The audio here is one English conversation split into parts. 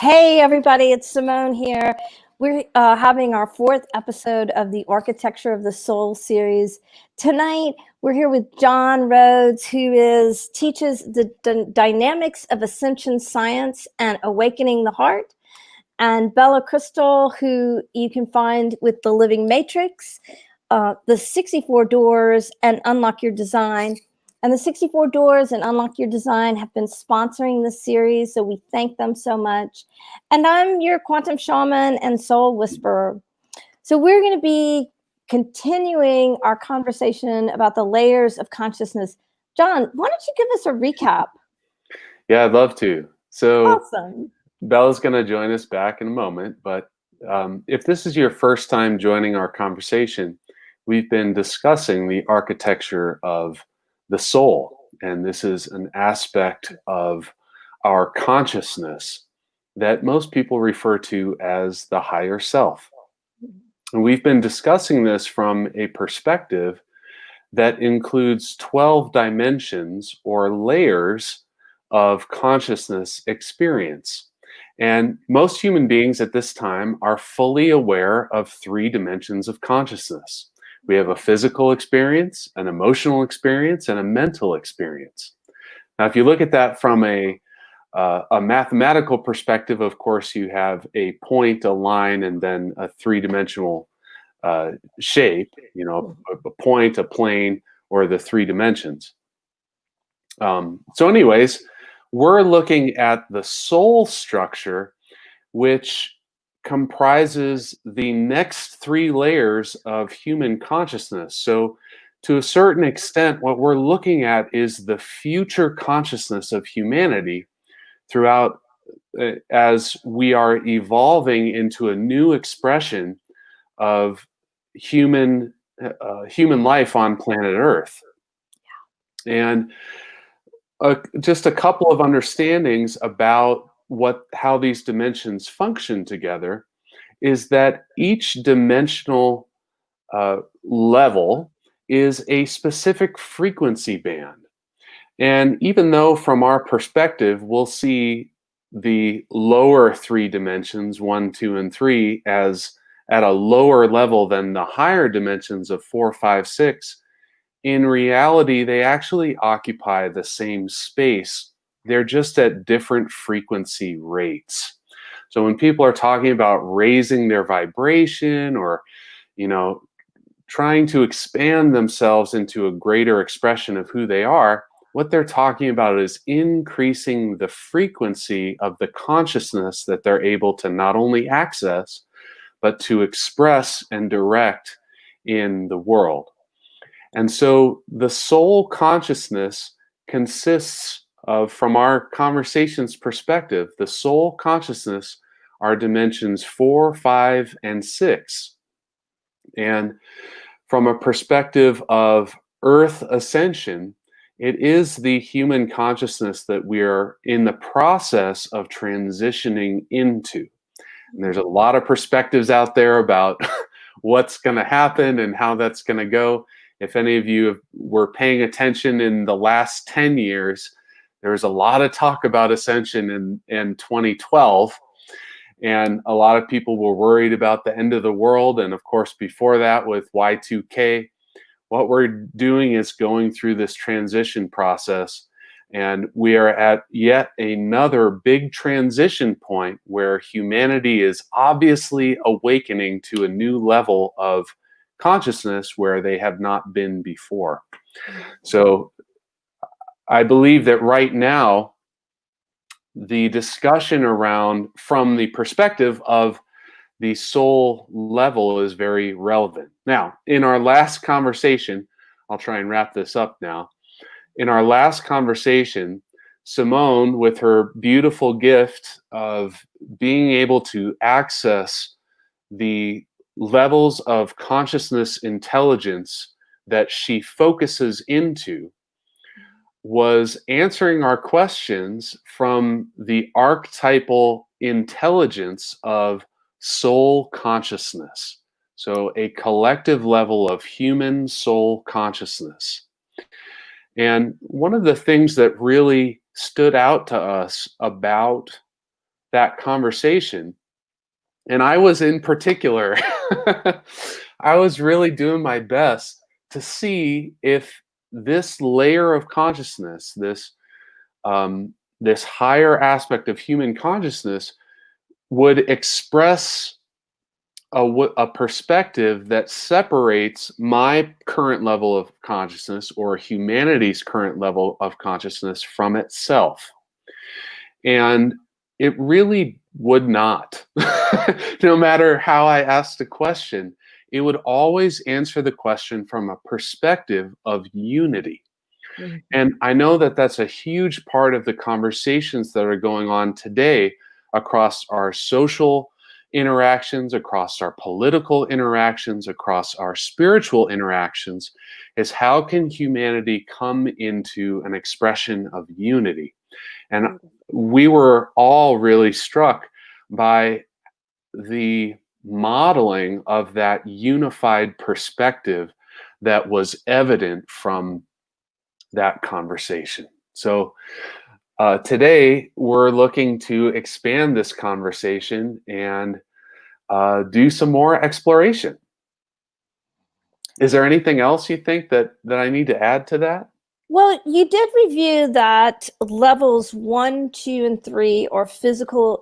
Hey everybody, it's Simone here. We're having our fourth episode of the Architecture of the Soul series. Tonight, we're here with John Rhodes, who teaches the dynamics of ascension science and awakening the heart, and Bella Krystal, who you can find with The Living Matrix, the 64 Doors, and Unlock Your Design. And the 64 Doors and Unlock Your Design have been sponsoring this series, so we thank them so much. And I'm your quantum shaman and soul whisperer. So we're going to be continuing our conversation about the layers of consciousness. John, why don't you give us a recap? Yeah, I'd love to. So Awesome. Bella's going to join us back in a moment, but if this is your first time joining our conversation, we've been discussing the architecture of the soul, and this is an aspect of our consciousness that most people refer to as the higher self. And we've been discussing this from a perspective that includes 12 dimensions or layers of consciousness experience. And most human beings at this time are fully aware of 3 dimensions of consciousness. We have a physical experience, an emotional experience, and a mental experience. Now, if you look at that from a mathematical perspective, of course, you have a point, a line, and then a 3-dimensional shape, a point, a plane, or the 3 dimensions. So anyways, we're looking at the soul structure, which comprises the next 3 layers of human consciousness. So to a certain extent, what we're looking at is the future consciousness of humanity throughout as we are evolving into a new expression of human life on planet Earth. And just a couple of understandings about how these dimensions function together is that each dimensional level is a specific frequency band. And even though from our perspective, we'll see the lower 3 dimensions, 1, 2, and 3, as at a lower level than the higher dimensions of 4, 5, 6, in reality, they actually occupy the same space. They're just at different frequency rates. So when people are talking about raising their vibration or, trying to expand themselves into a greater expression of who they are, what they're talking about is increasing the frequency of the consciousness that they're able to not only access, but to express and direct in the world. And so the soul consciousness consists of, from our conversation's perspective, the soul consciousness are dimensions 4, 5, and 6. And from a perspective of Earth ascension, it is the human consciousness that we're in the process of transitioning into. And there's a lot of perspectives out there about what's going to happen and how that's going to go. If any of you were paying attention in the last 10 years, there was a lot of talk about ascension in 2012. And a lot of people were worried about the end of the world. And of course, before that with Y2K, what we're doing is going through this transition process. And we are at yet another big transition point where humanity is obviously awakening to a new level of consciousness where they have not been before. So I believe that right now, the discussion around from the perspective of the soul level is very relevant. Now, in our last conversation, I'll try and wrap this up now. In our last conversation, Simone, with her beautiful gift of being able to access the levels of consciousness intelligence that she focuses into, was answering our questions from the archetypal intelligence of soul consciousness. So a collective level of human soul consciousness. And one of the things that really stood out to us about that conversation. And I was in particular, I was really doing my best to see if this layer of consciousness, this higher aspect of human consciousness, would express a perspective that separates my current level of consciousness or humanity's current level of consciousness from itself. And it really would not. No matter how I asked the question, it would always answer the question from a perspective of unity. Mhm. And I know that that's a huge part of the conversations that are going on today across our social interactions, across our political interactions, across our spiritual interactions, is how can humanity come into an expression of unity? And we were all really struck by the modeling of that unified perspective that was evident from that conversation. So today we're looking to expand this conversation and do some more exploration. Is there anything else you think that I need to add to that? Well, you did review that levels 1, 2, and 3 are physical,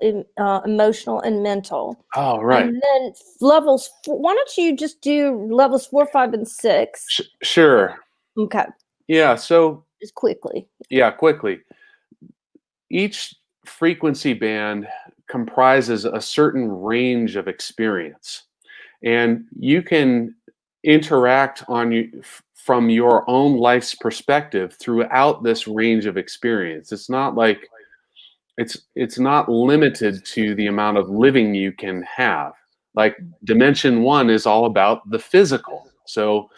emotional, and mental. Oh, right. And then levels, why don't you just do levels 4, 5, and 6? Sure. Okay, Yeah. So, just quickly. yeah, quickly. Each frequency band comprises a certain range of experience, and you can interact from your own life's perspective throughout this range of experience. It's not like it's not limited to the amount of living you can have. Like dimension 1 is all about the physical. So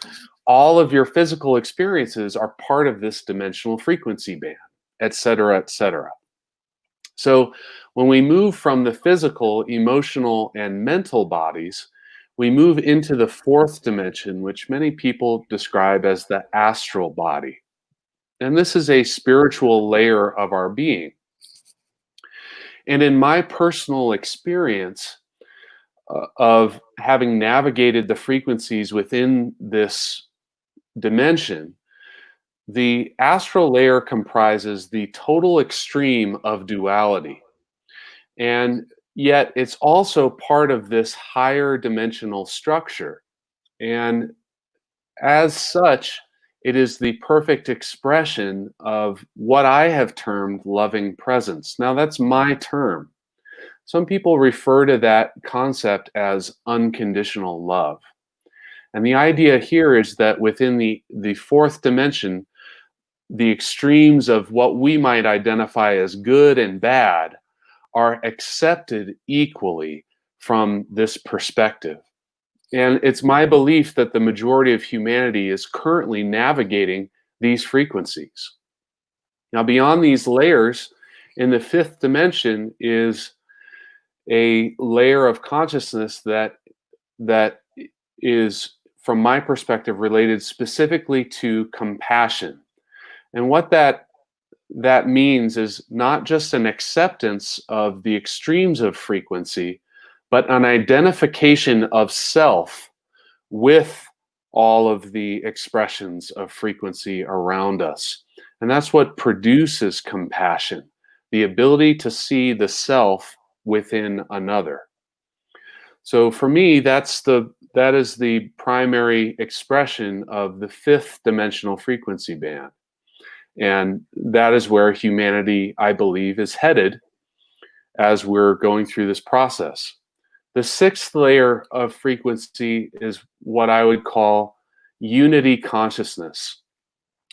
all of your physical experiences are part of this dimensional frequency band, et cetera, et cetera. So when we move from the physical, emotional, and mental bodies, we move into the fourth dimension, which many people describe as the astral body. And this is a spiritual layer of our being. And in my personal experience of having navigated the frequencies within this dimension, the astral layer comprises the total extreme of duality. And yet it's also part of this higher dimensional structure. And as such, it is the perfect expression of what I have termed loving presence. Now, that's my term. Some people refer to that concept as unconditional love. And the idea here is that within the fourth dimension, the extremes of what we might identify as good and bad are accepted equally from this perspective. And it's my belief that the majority of humanity is currently navigating these frequencies. Now, beyond these layers, in the fifth dimension is a layer of consciousness that is, from my perspective, related specifically to compassion. And what that means is not just an acceptance of the extremes of frequency, but an identification of self with all of the expressions of frequency around us. And that's what produces compassion, the ability to see the self within another. So for me, that is the primary expression of the fifth dimensional frequency band. And that is where humanity, I believe, is headed as we're going through this process. The sixth layer of frequency is what I would call unity consciousness.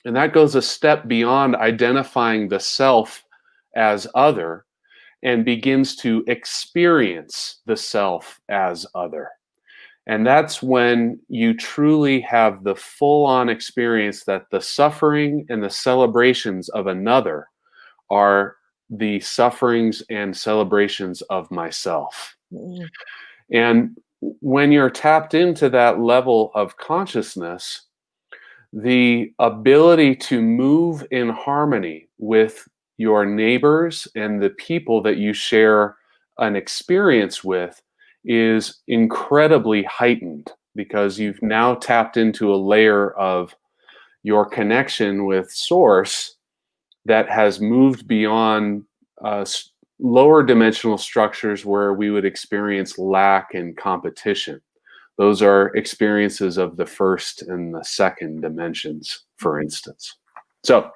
And that goes a step beyond identifying the self as other and begins to experience the self as other. And that's when you truly have the full-on experience that the suffering and the celebrations of another are the sufferings and celebrations of myself. Mhm. And when you're tapped into that level of consciousness, the ability to move in harmony with your neighbors and the people that you share an experience with is incredibly heightened, because you've now tapped into a layer of your connection with source that has moved beyond lower dimensional structures where we would experience lack and competition. Those are experiences of the first and the second dimensions, for instance. So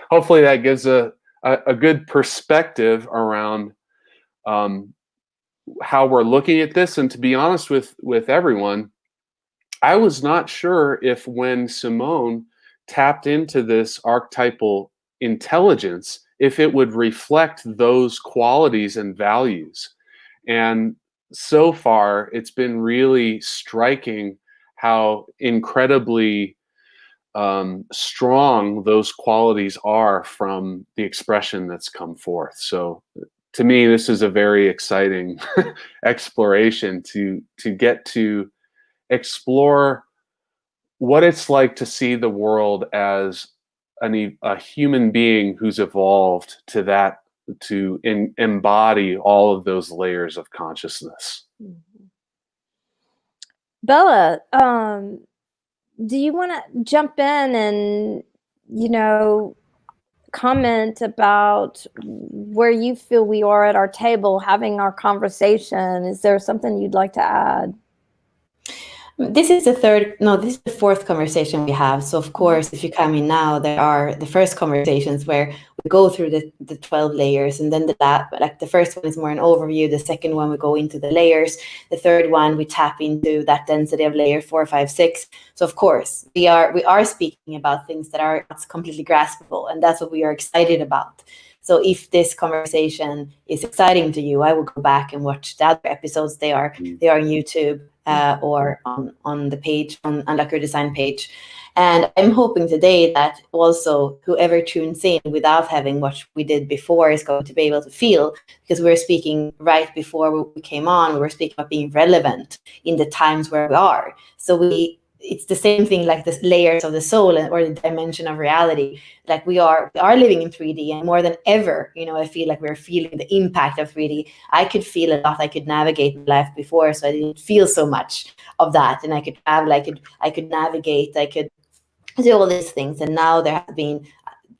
hopefully that gives a good perspective around how we're looking at this. And to be honest with everyone, I was not sure if when Simone tapped into this archetypal intelligence, if it would reflect those qualities and values. And so far, it's been really striking how incredibly strong those qualities are from the expression that's come forth. So to me, this is a very exciting exploration to get to explore what it's like to see the world as a human being who's evolved to that, to embody all of those layers of consciousness. Bella, do you want to jump in and, comment about where you feel we are at our table having our conversation? Is there something you'd like to add? This is the fourth conversation we have. So of course, if you come in now, there are the first conversations where we go through the 12 layers, and then the first one is more an overview. The second one, we go into the layers. The third one, we tap into that density of layer 4, 5, 6. So of course, we are speaking about things that are not completely graspable, and that's what we are excited about. So if this conversation is exciting to you, I will go back and watch the other episodes. They are on YouTube. Or on the page, on Unlock Your Design page. And I'm hoping today that also whoever tunes in without having watched what we did before is going to be able to feel, because we're speaking right before we came on, we were speaking about being relevant in the times where we are. So it's the same thing like the layers of the soul or the dimension of reality. Like we are living in 3D, and more than ever, I feel like we're feeling the impact of 3D. I could feel a lot. I could navigate my life before, so I didn't feel so much of that. And I could travel, I could navigate, I could do all these things. And now there have been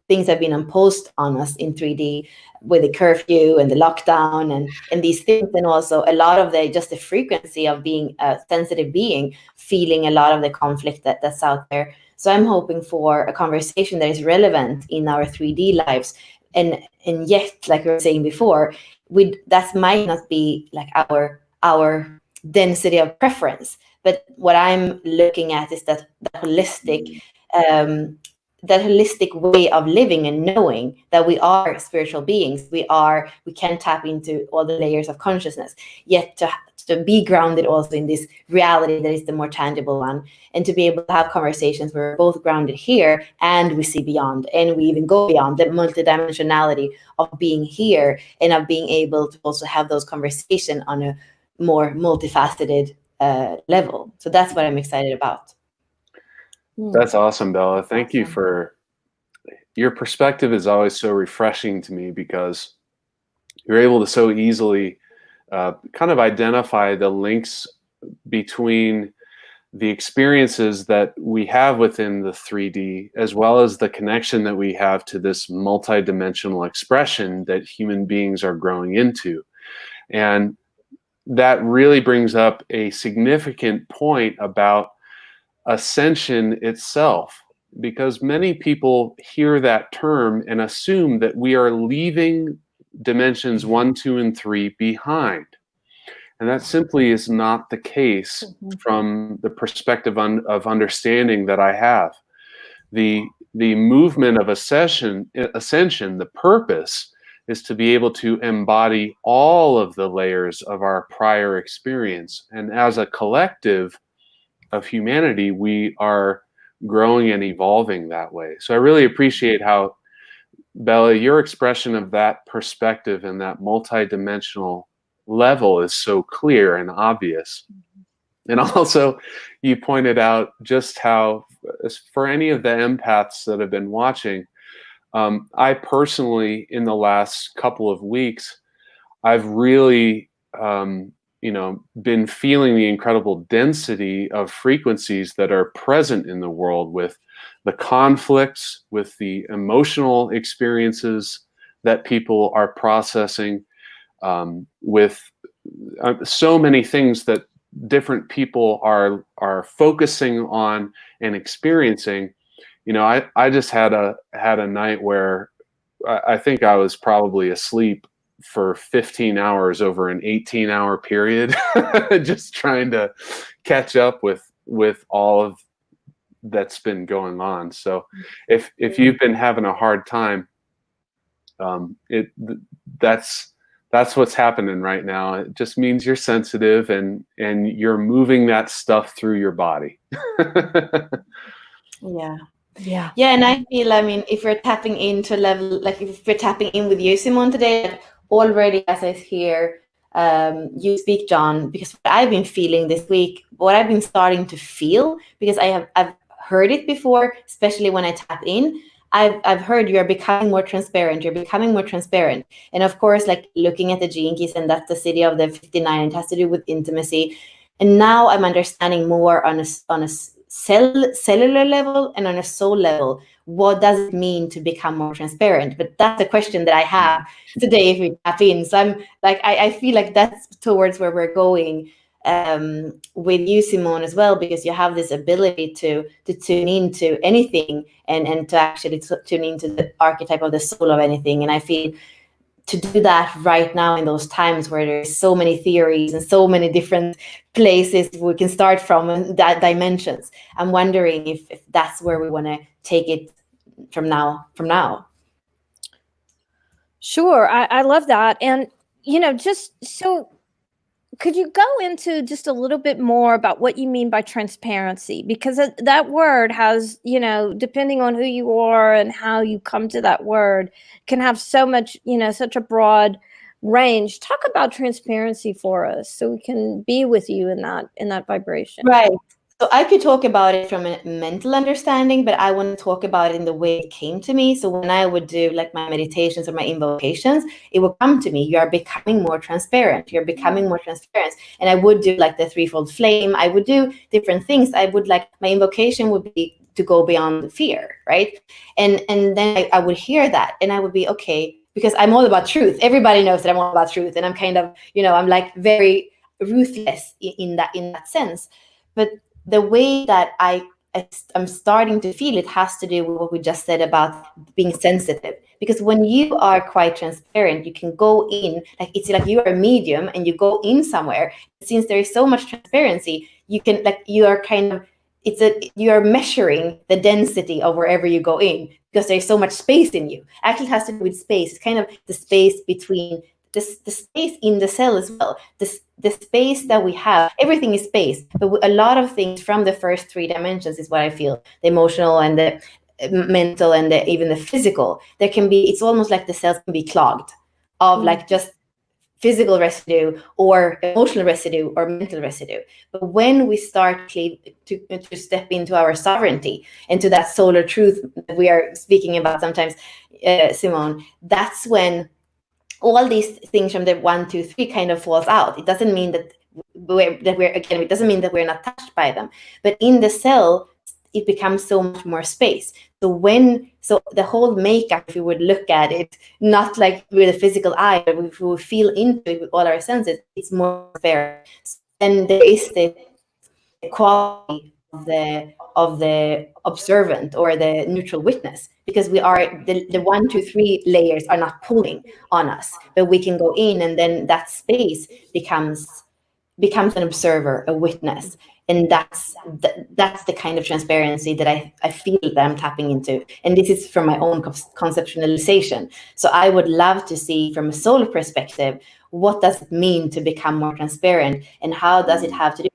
things have been imposed on us in 3D with the curfew and the lockdown and these things, and also a lot of the frequency of being a sensitive being, feeling a lot of the conflict that's out there. So I'm hoping for a conversation that is relevant in our 3D lives, and yet, like we were saying before, that might not be like our density of preference. But what I'm looking at is that holistic way of living and knowing that we are spiritual beings. We can tap into all the layers of consciousness, yet to be grounded also in this reality that is the more tangible one, and to be able to have conversations where we're both grounded here and we see beyond, and we even go beyond the multidimensionality of being here, and of being able to also have those conversations on a more multifaceted level. So that's what I'm excited about. That's awesome, Bella. Thank you for your perspective. Is always so refreshing to me, because you're able to so easily kind of identify the links between the experiences that we have within the 3D, as well as the connection that we have to this multidimensional expression that human beings are growing into. And that really brings up a significant point about ascension itself, because many people hear that term and assume that we are leaving dimensions 1, 2, and 3 behind. And that simply is not the case from the perspective of understanding that I have. The movement of ascension, the purpose is to be able to embody all of the layers of our prior experience. And as a collective of humanity, we are growing and evolving that way. So I really appreciate how, Bella, your expression of that perspective and that multidimensional level is so clear and obvious. And also, you pointed out just how, for any of the empaths that have been watching, I personally, in the last couple of weeks, I've really, been feeling the incredible density of frequencies that are present in the world, with the conflicts, with the emotional experiences that people are processing, with so many things that different people are focusing on and experiencing. I just had a night where I think I was probably asleep for 15 hours over an 18-hour period, just trying to catch up with all of that's been going on. So if you've been having a hard time, that's what's happening right now. It just means you're sensitive and you're moving that stuff through your body. Yeah, and I feel, I mean, if we're tapping into a level, like if we're tapping in with you, Simone, today, already as I hear you speak, John, because what I've been feeling this week, what I've been starting to feel, because I've heard it before, especially when I tap in, I've heard you're becoming more transparent, and of course, like looking at the gene keys, and that's the city of the 59, it has to do with intimacy, and now I'm understanding more on a cellular level and on a soul level, what does it mean to become more transparent? But that's the question that I have today if we tap in. So I'm like, I feel like that's towards where we're going with you, Simone, as well, because you have this ability to tune into anything and to actually tune into the archetype of the soul of anything. And I feel to do that right now in those times where there's so many theories and so many different places we can start from and that dimensions, I'm wondering if that's where we want to take it from now. Sure. I love that. And, just so could you go into just a little bit more about what you mean by transparency? Because that word has, depending on who you are and how you come to that word, can have so much, such a broad range. Talk about transparency for us so we can be with you in that vibration. Right. So I could talk about it from a mental understanding, but I want to talk about it in the way it came to me. So when I would do like my meditations or my invocations, it would come to me. You are becoming more transparent. You're becoming more transparent. And I would do like the threefold flame. I would do different things. I would like, my invocation would be to go beyond fear, right? And then I would hear that and I would be, okay, because I'm all about truth. Everybody knows that I'm all about truth. And I'm kind of, I'm like very ruthless in that sense. But the way that I'm starting to feel it has to do with what we just said about being sensitive. Because when you are quite transparent, you can go in, like it's like you are a medium and you go in somewhere. Since there is so much transparency, you can, like, you are kind of, you are measuring the density of wherever you go in because there's so much space in you. Actually, it has to do with space. It's kind of the space between the space in the cell as well. The space that we have, everything is space, but a lot of things from the first three dimensions is what I feel, the emotional and the mental and even the physical. There can be, it's almost like the cells can be clogged of like just physical residue or emotional residue or mental residue. But when we start to step into our sovereignty, into that solar truth that we are speaking about sometimes, Simone, that's when all these things from the 1, 2, 3 kind of falls out. It doesn't mean that it doesn't mean that we're not touched by them, but in the cell, it becomes so much more space. So the whole makeup, if you would look at it, not like with a physical eye, but if we feel into it with all our senses, it's more fair. And there is the quality of the observant or the neutral witness, because we are the 1, 2, 3 layers are not pulling on us, but we can go in, and then that space becomes an observer, a witness, and that's the kind of transparency that I feel that I'm tapping into. And this is from my own conceptualization. So I would love to see from a soul perspective, what does it mean to become more transparent, and how does it have to do?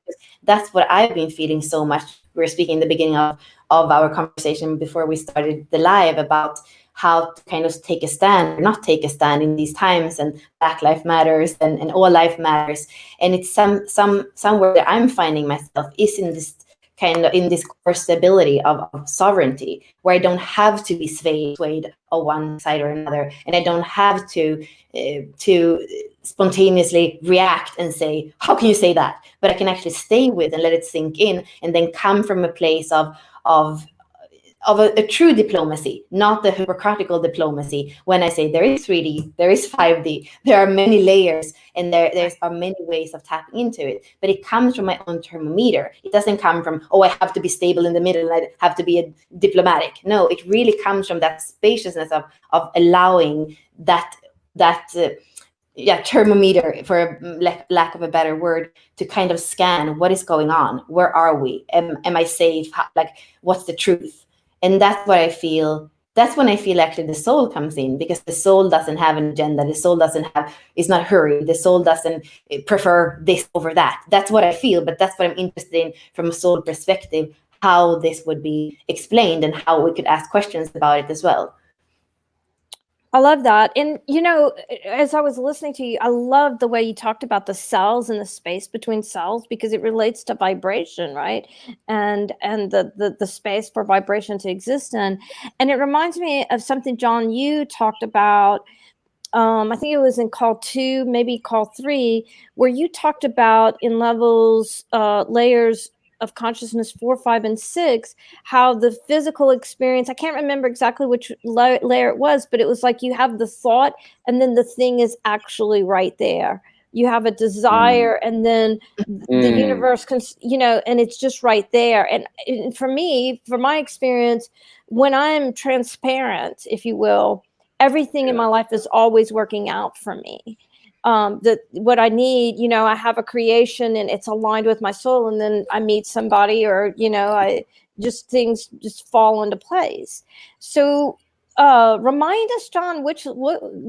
That's what I've been feeling so much. We're speaking in the beginning of our conversation before we started the live about how to kind of take a stand or not take a stand in these times, and Black Life Matters and all life matters. And it's somewhere that I'm finding myself is in this kind of in this core stability of sovereignty, where I don't have to be swayed on one side or another, and I don't have to spontaneously react and say, how can you say that? But I can actually stay with and let it sink in, and then come from a place of a true diplomacy, not the hypocritical diplomacy. When I say there is 3D, there is 5D, there are many layers, and there are many ways of tapping into it. But it comes from my own thermometer. It doesn't come from, oh, I have to be stable in the middle and I have to be a diplomatic. No, it really comes from that spaciousness of allowing that thermometer, for lack of a better word, to kind of scan what is going on. Where are we? Am I safe? Like, what's the truth? And that's what I feel. That's when I feel actually the soul comes in, because the soul doesn't have an agenda. The soul is not hurried. The soul doesn't prefer this over that. That's what I feel, but that's what I'm interested in from a soul perspective, how this would be explained and how we could ask questions about it as well. I love that. And, as I was listening to you, I love the way you talked about the cells and the space between cells, because it relates to vibration, right? And the space for vibration to exist in. And it reminds me of something, John, you talked about, I think it was in call 2, maybe call 3, where you talked about in levels, layers of consciousness 4, 5, and 6, how the physical experience, I can't remember exactly which layer it was, but it was like you have the thought and then the thing is actually right there. You have a desire and then the universe can, and it's just right there. And for me, for my experience, when I'm transparent, if you will, everything in my life is always working out for me. What I need, I have a creation and it's aligned with my soul, and then I meet somebody, or things just fall into place. So remind us, John,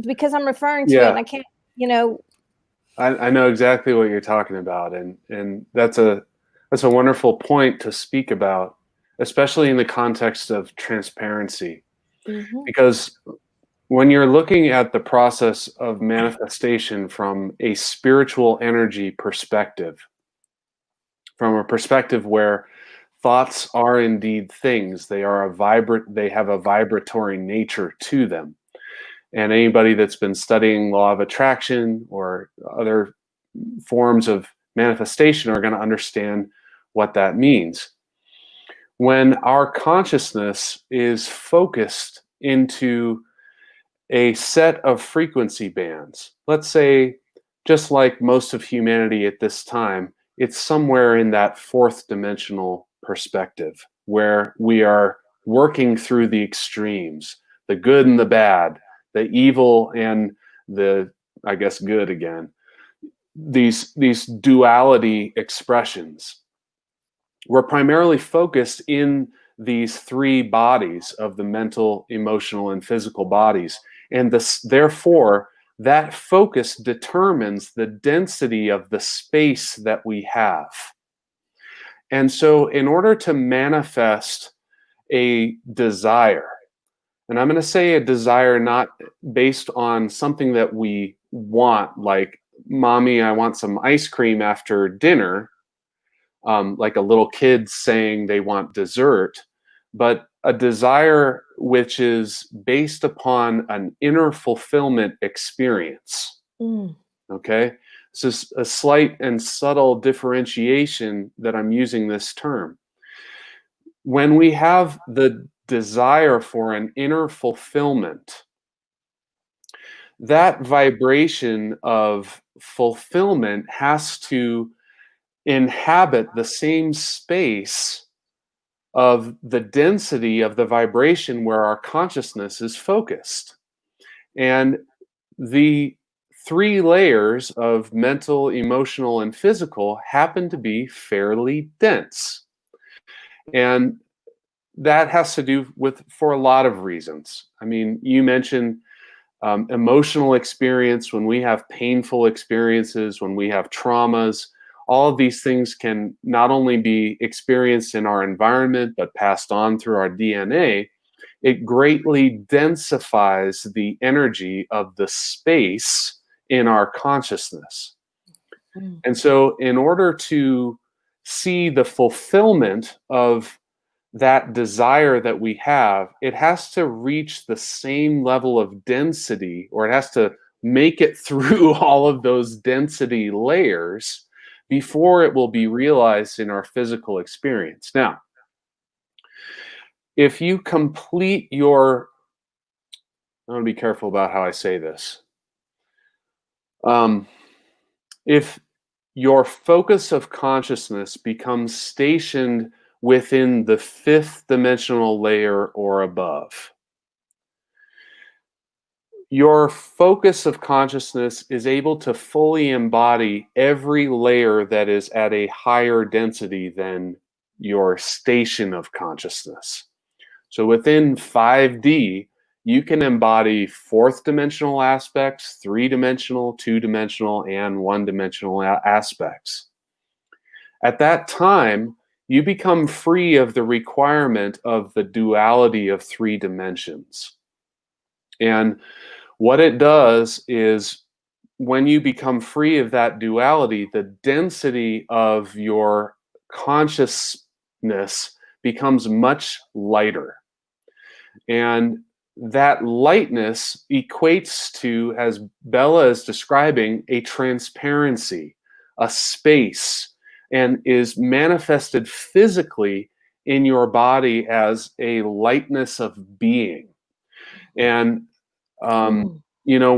because I'm referring to it and I can't, I know exactly what you're talking about, and that's a wonderful point to speak about, especially in the context of transparency, because when you're looking at the process of manifestation from a spiritual energy perspective, from a perspective where thoughts are indeed things, they have a vibratory nature to them. And anybody that's been studying law of attraction or other forms of manifestation are going to understand what that means. When our consciousness is focused into a set of frequency bands, let's say, just like most of humanity at this time, it's somewhere in that 4th dimensional perspective where we are working through the extremes, the good and the bad, the evil and the, I guess, good again. These duality expressions. We're primarily focused in these 3 bodies of the mental, emotional, and physical bodies. And therefore, that focus determines the density of the space that we have. And so in order to manifest a desire, and I'm going to say a desire not based on something that we want, like, Mommy, I want some ice cream after dinner, like a little kid saying they want dessert, but a desire which is based upon an inner fulfillment experience. Okay? This is a slight and subtle differentiation that I'm using this term. When we have the desire for an inner fulfillment, that vibration of fulfillment has to inhabit the same space of the density of the vibration where our consciousness is focused. And the 3 layers of mental, emotional, and physical happen to be fairly dense. And that has to do for a lot of reasons. I mean, you mentioned emotional experience, when we have painful experiences, when we have traumas, all of these things can not only be experienced in our environment, but passed on through our DNA. It greatly densifies the energy of the space in our consciousness. And so in order to see the fulfillment of that desire that we have, it has to reach the same level of density, or it has to make it through all of those density layers before it will be realized in our physical experience. Now, if you complete your, I want to be careful about how I say this. If your focus of consciousness becomes stationed within the 5th dimensional layer or above, your focus of consciousness is able to fully embody every layer that is at a higher density than your station of consciousness. So within 5D, you can embody 4th dimensional aspects, 3-dimensional, 2-dimensional, and 1-dimensional aspects. At that time, you become free of the requirement of the duality of 3 dimensions. And what it does is, when you become free of that duality, the density of your consciousness becomes much lighter. And that lightness equates to, as Bella is describing, a transparency, a space, and is manifested physically in your body as a lightness of being. And you know,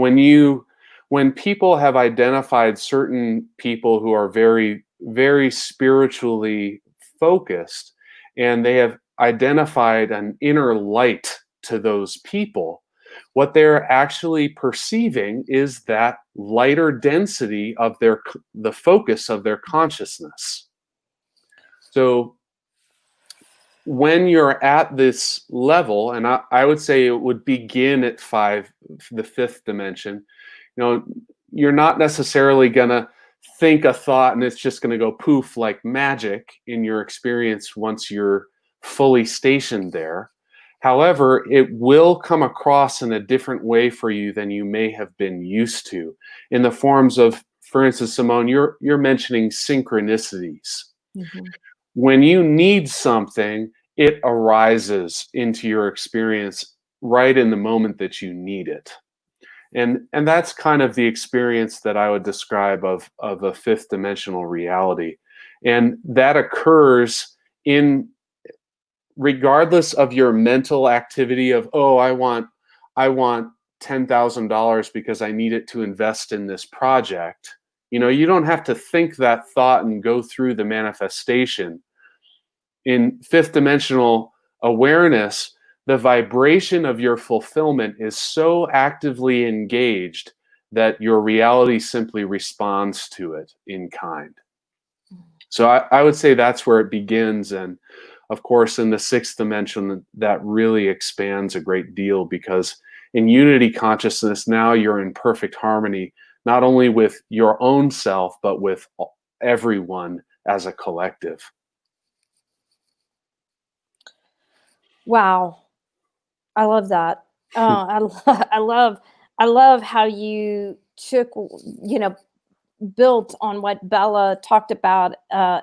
when people have identified certain people who are very, very spiritually focused, and they have identified an inner light to those people, what they're actually perceiving is that lighter density of the focus of their consciousness. So when you're at this level, and I would say it would begin at 5, the 5th dimension, you know, you're not necessarily gonna think a thought and it's just gonna go poof like magic in your experience once you're fully stationed there. However, it will come across in a different way for you than you may have been used to, in the forms of, for instance, Simone, you're mentioning synchronicities. When you need something, it arises into your experience right in the moment that you need it. And that's kind of the experience that I would describe of a 5th dimensional reality. And that occurs in, regardless of your mental activity of, oh, I want $10,000 because I need it to invest in this project. You know, you don't have to think that thought and go through the manifestation. In 5th dimensional awareness, the vibration of your fulfillment is so actively engaged that your reality simply responds to it in kind. So I would say that's where it begins. And of course, in the 6th dimension, that really expands a great deal, because in unity consciousness, now you're in perfect harmony, not only with your own self, but with everyone as a collective. Wow. I love that. I love how you took, you know, built on what Bella talked about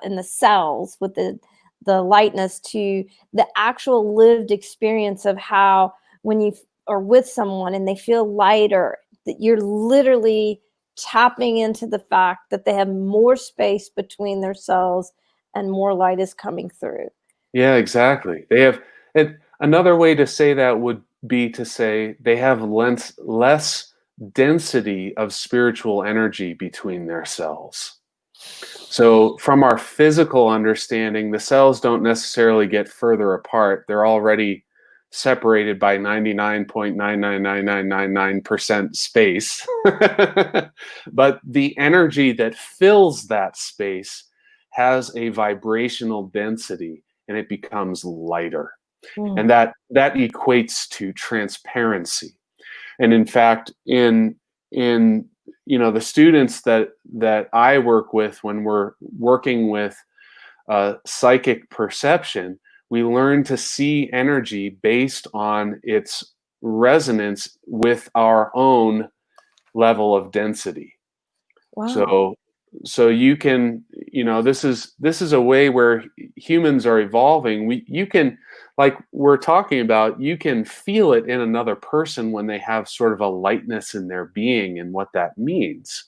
in the cells with the lightness, to the actual lived experience of how, when you are with someone and they feel lighter, that you're literally tapping into the fact that they have more space between their cells and more light is coming through. Yeah, exactly. They have, and another way to say that would be to say they have less density of spiritual energy between their cells. So from our physical understanding, the cells don't necessarily get further apart. They're already separated by 99.999999% space. But the energy that fills that space has a vibrational density, and it becomes lighter. And that equates to transparency. And in fact, in you know, the students that I work with, when we're working with psychic perception, we learn to see energy based on its resonance with our own level of density. Wow. so you can, this is a way where humans are evolving. You can, like we're talking about, you can feel it in another person when they have sort of a lightness in their being and what that means.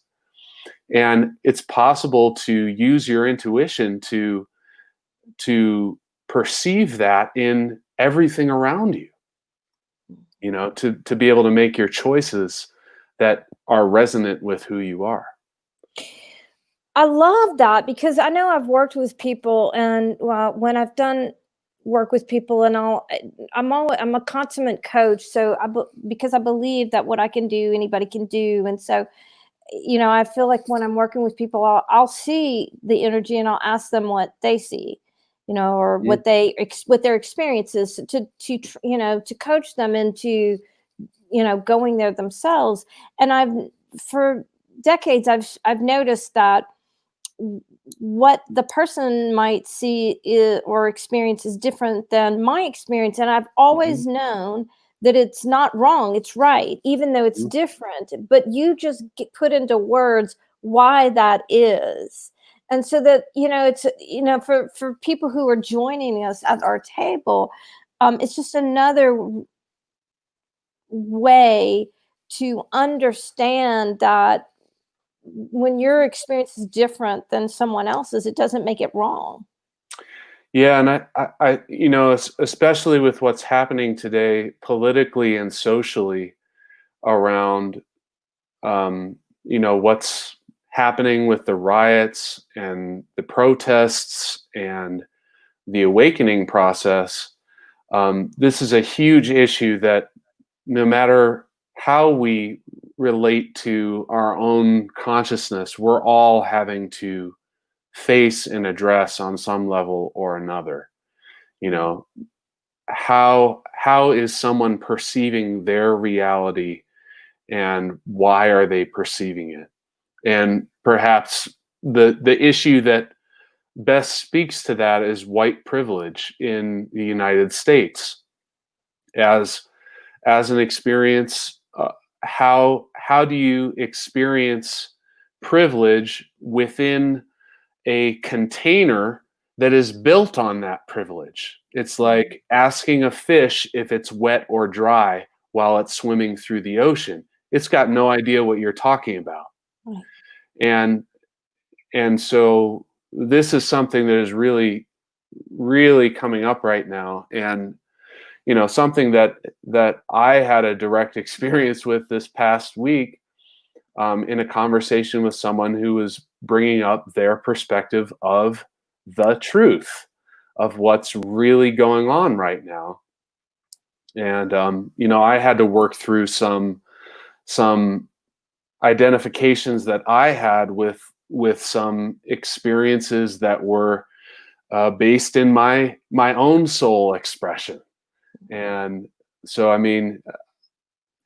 And it's possible to use your intuition to perceive that in everything around you, to be able to make your choices that are resonant with who you are. I love that, because I know I've worked with people, and when I've done work with people, and I'm a consummate coach. So because I believe that what I can do, anybody can do. And so, I feel like when I'm working with people, I'll see the energy and I'll ask them what they see, or what their experience is, to coach them into, going there themselves. And for decades, I've noticed that what the person might see or experience is different than my experience. And I've always known that it's not wrong, it's right, even though it's different. But you just put into words why that is. And so that, it's, for people who are joining us at our table, it's just another way to understand that when your experience is different than someone else's, it doesn't make it wrong. Yeah, and I especially with what's happening today politically and socially around, what's happening with the riots and the protests and the awakening process. This is a huge issue that no matter how we relate to our own consciousness, we're all having to face and address on some level or another. How is someone perceiving their reality, and why are they perceiving it? And perhaps the issue that best speaks to that is white privilege in the United States as an experience. How do you experience privilege within a container that is built on that privilege? It's like asking a fish if it's wet or dry while it's swimming through the ocean. It's got no idea what you're talking about. Right. And so this is something that is really, really coming up right now. And something that I had a direct experience with this past week, in a conversation with someone who was bringing up their perspective of the truth of what's really going on right now. And I had to work through some identifications that I had with some experiences that were based in my own soul expression. And so, I mean,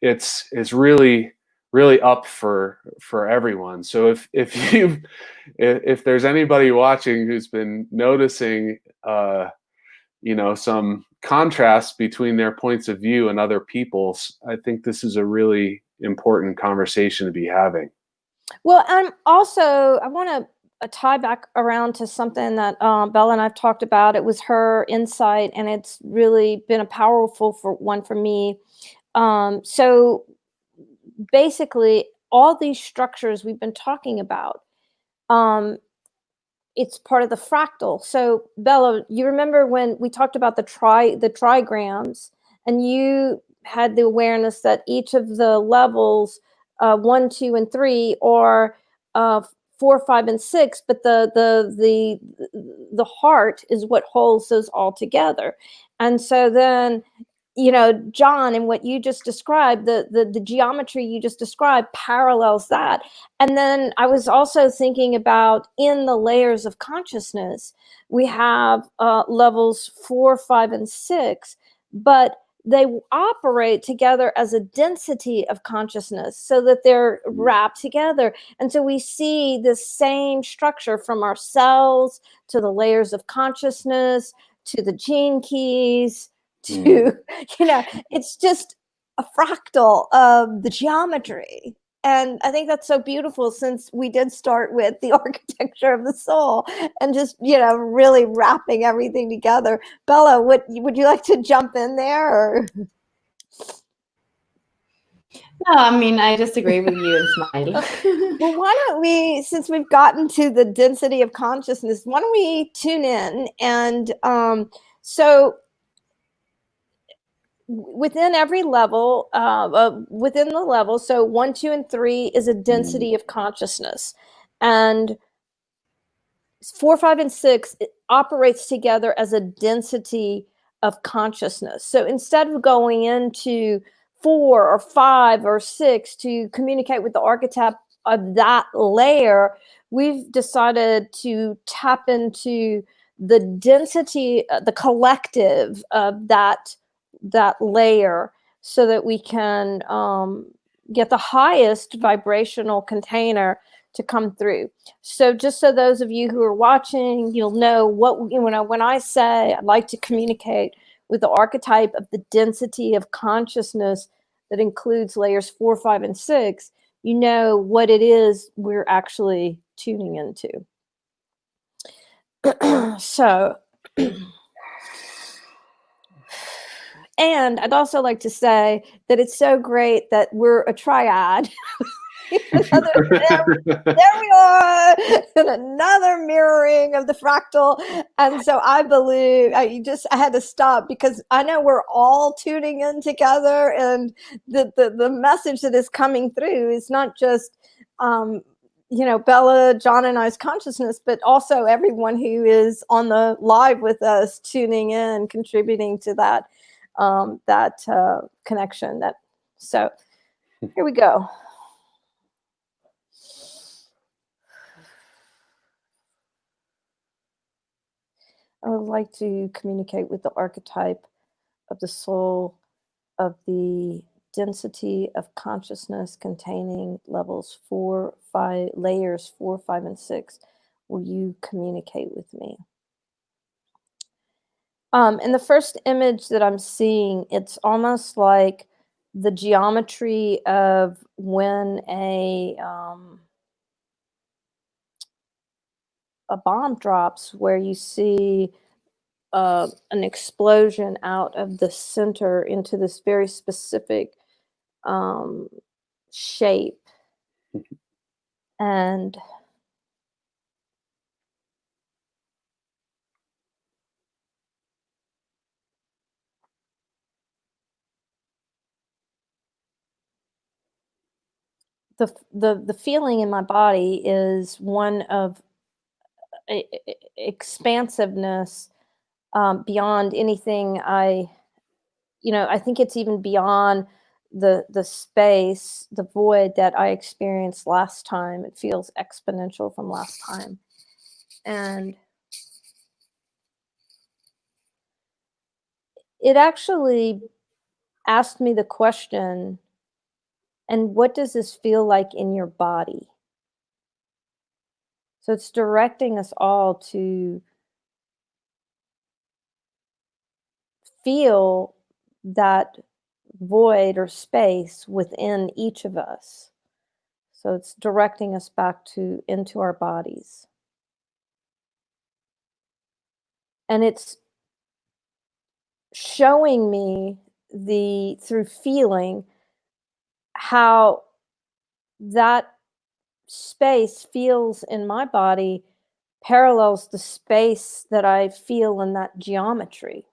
it's really, really up for everyone. So if there's anybody watching who's been noticing, some contrast between their points of view and other people's, I think this is a really important conversation to be having. Well, I want to tie back around to something that Bella and I've talked about. It was her insight, and it's really been a powerful one for me. So basically, all these structures we've been talking about, it's part of the fractal. So Bella, you remember when we talked about the trigrams, and you had the awareness that each of the levels, 1, 2, and 3, are 4, 5, and 6, but the heart is what holds those all together. And so then, John, and what you just described, the geometry you just described parallels that. And then I was also thinking about, in the layers of consciousness, we have levels 4, 5, and 6, but they operate together as a density of consciousness, so that they're wrapped together. And so we see the same structure from our cells to the layers of consciousness to the gene keys to, it's just a fractal of the geometry. And I think that's so beautiful, since we did start with the architecture of the soul and just, really wrapping everything together. Bella, would you like to jump in there? Or? No, I mean, I just agree with you and smile. Well, why don't we, since we've gotten to the density of consciousness, why don't we tune in? And so within every level, within the level, so 1, 2, and 3 is a density of consciousness. And 4, 5, and 6, it operates together as a density of consciousness. So instead of going into 4 or 5 or 6 to communicate with the archetype of that layer, we've decided to tap into the density, the collective of that layer, so that we can get the highest vibrational container to come through. So just so those of you who are watching, you'll know when I say I'd like to communicate with the archetype of the density of consciousness that includes layers 4, 5, and 6, you know what it is we're actually tuning into. So, and I'd also like to say that it's so great that we're a triad. There we are, and another mirroring of the fractal. And so I believe I had to stop, because I know we're all tuning in together, and the message that is coming through is not just Bella, John, and I's consciousness, but also everyone who is on the live with us, tuning in, contributing to that connection. So here we go. I would like to communicate with the archetype of the soul of the density of consciousness containing layers 4, 5, and 6. Will you communicate with me? In the first image that I'm seeing, it's almost like the geometry of when a bomb drops, where you see an explosion out of the center into this very specific shape. And the feeling in my body is one of expansiveness, beyond anything I think it's even beyond the space, the void that I experienced last time. It feels exponential from last time. And it actually asked me the question, and what does this feel like in your body? So it's directing us all to feel that void or space within each of us. So it's directing us back into our bodies. And it's showing me through feeling how that space feels in my body parallels the space that I feel in that geometry.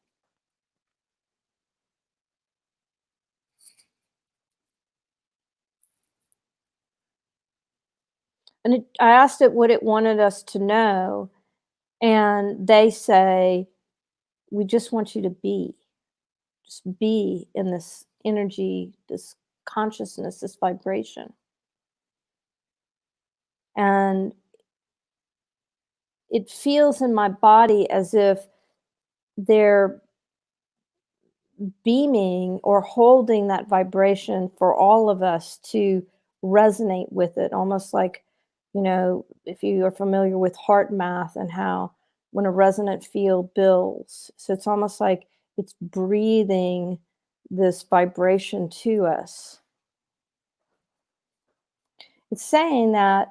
And I asked it what it wanted us to know, and they say, we just want you to just be in this energy, this consciousness, this vibration. And it feels in my body as if they're beaming or holding that vibration for all of us to resonate with it, almost like, if you are familiar with heart math and how when a resonant field builds, so it's almost like it's breathing this vibration to us. It's saying that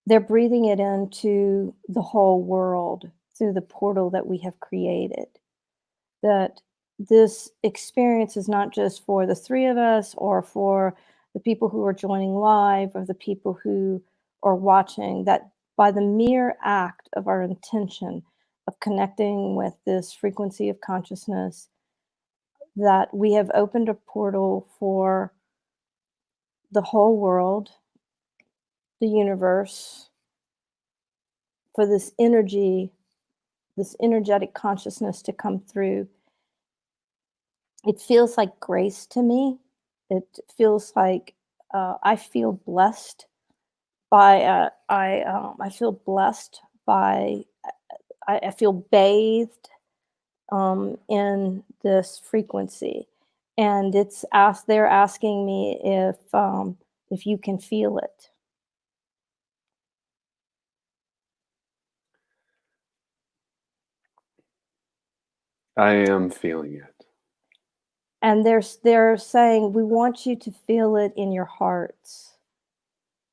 they're breathing it into the whole world through the portal that we have created. That this experience is not just for the three of us or for the people who are joining live or the people who are watching, that by the mere act of our intention of connecting with this frequency of consciousness, that we have opened a portal for the whole world, the universe, for this energy, this energetic consciousness to come through. It feels like grace to me. It feels like I feel blessed by. I feel blessed by. I feel bathed in this frequency, and they're asking me if you can feel it. I am feeling it. And they're saying, we want you to feel it in your hearts.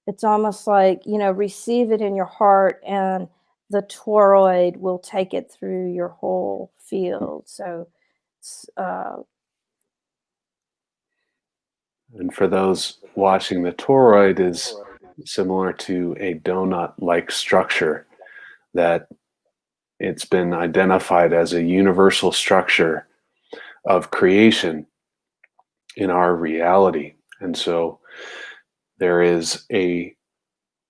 It's almost like, receive it in your heart, and the toroid will take it through your whole field. So it's, and for those watching, the toroid is similar to a donut-like structure that it's been identified as a universal structure of creation in our reality. And so there is a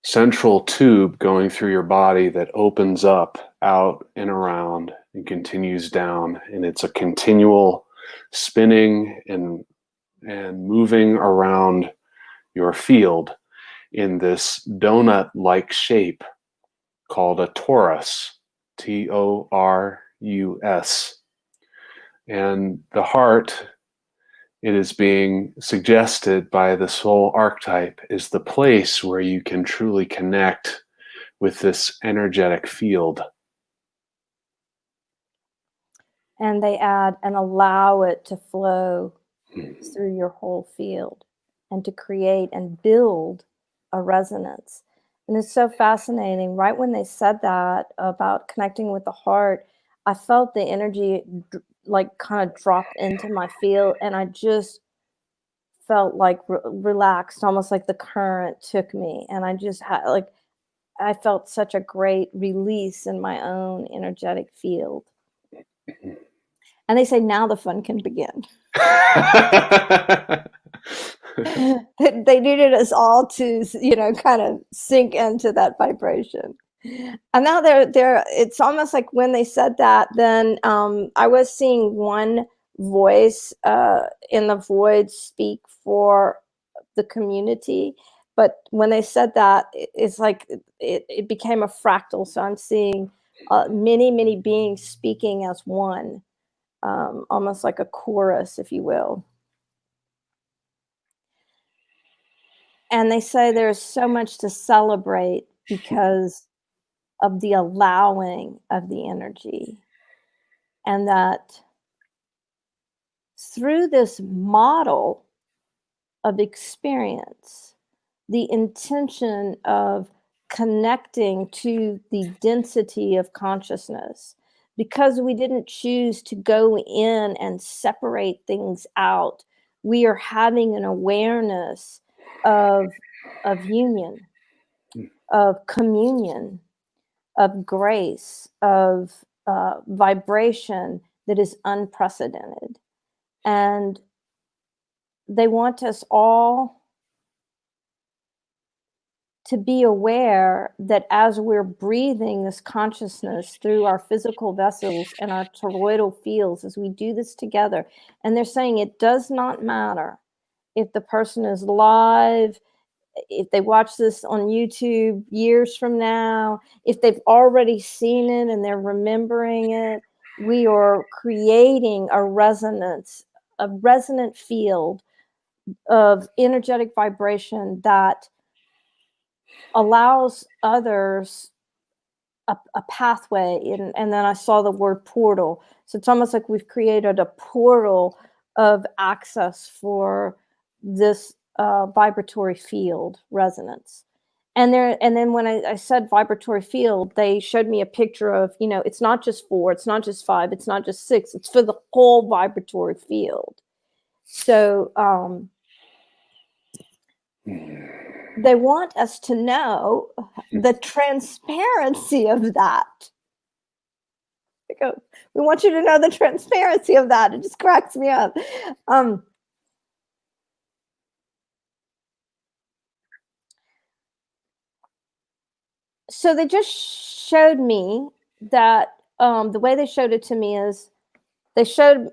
central tube going through your body that opens up out and around and continues down, and it's a continual spinning and moving around your field in this donut-like shape called a torus, Torus. And the heart, it is being suggested by the soul archetype, is the place where you can truly connect with this energetic field. And they add, and allow it to flow through your whole field and to create and build a resonance. And it's so fascinating. Right when they said that about connecting with the heart, I felt the energy like kind of drop into my field, and I just felt like relaxed, almost like the current took me, and I just had I felt such a great release in my own energetic field. And they say now the fun can begin. They needed us all to, kind of sink into that vibration. And now they're it's almost like when they said that, then I was seeing one voice in the void speak for the community. But when they said that, it's like it became a fractal. So I'm seeing many, many beings speaking as one, almost like a chorus, if you will. And they say there's so much to celebrate because of the allowing of the energy. And that through this model of experience, the intention of connecting to the density of consciousness, because we didn't choose to go in and separate things out, we are having an awareness of union, of communion, of grace, of vibration that is unprecedented. And they want us all to be aware that as we're breathing this consciousness through our physical vessels and our toroidal fields, as we do this together, and they're saying it does not matter if the person is live, if they watch this on YouTube years from now, if they've already seen it and they're remembering it, we are creating a resonant field of energetic vibration that allows others a pathway. And then I saw the word portal. So it's almost like we've created a portal of access for this vibratory field resonance. And then when I said vibratory field, they showed me a picture of, it's not just 4, it's not just 5, it's not just 6, it's for the whole vibratory field. So they want us to know the transparency of that. We want you to know the transparency of that. It just cracks me up. So they just showed me that the way they showed it to me is they showed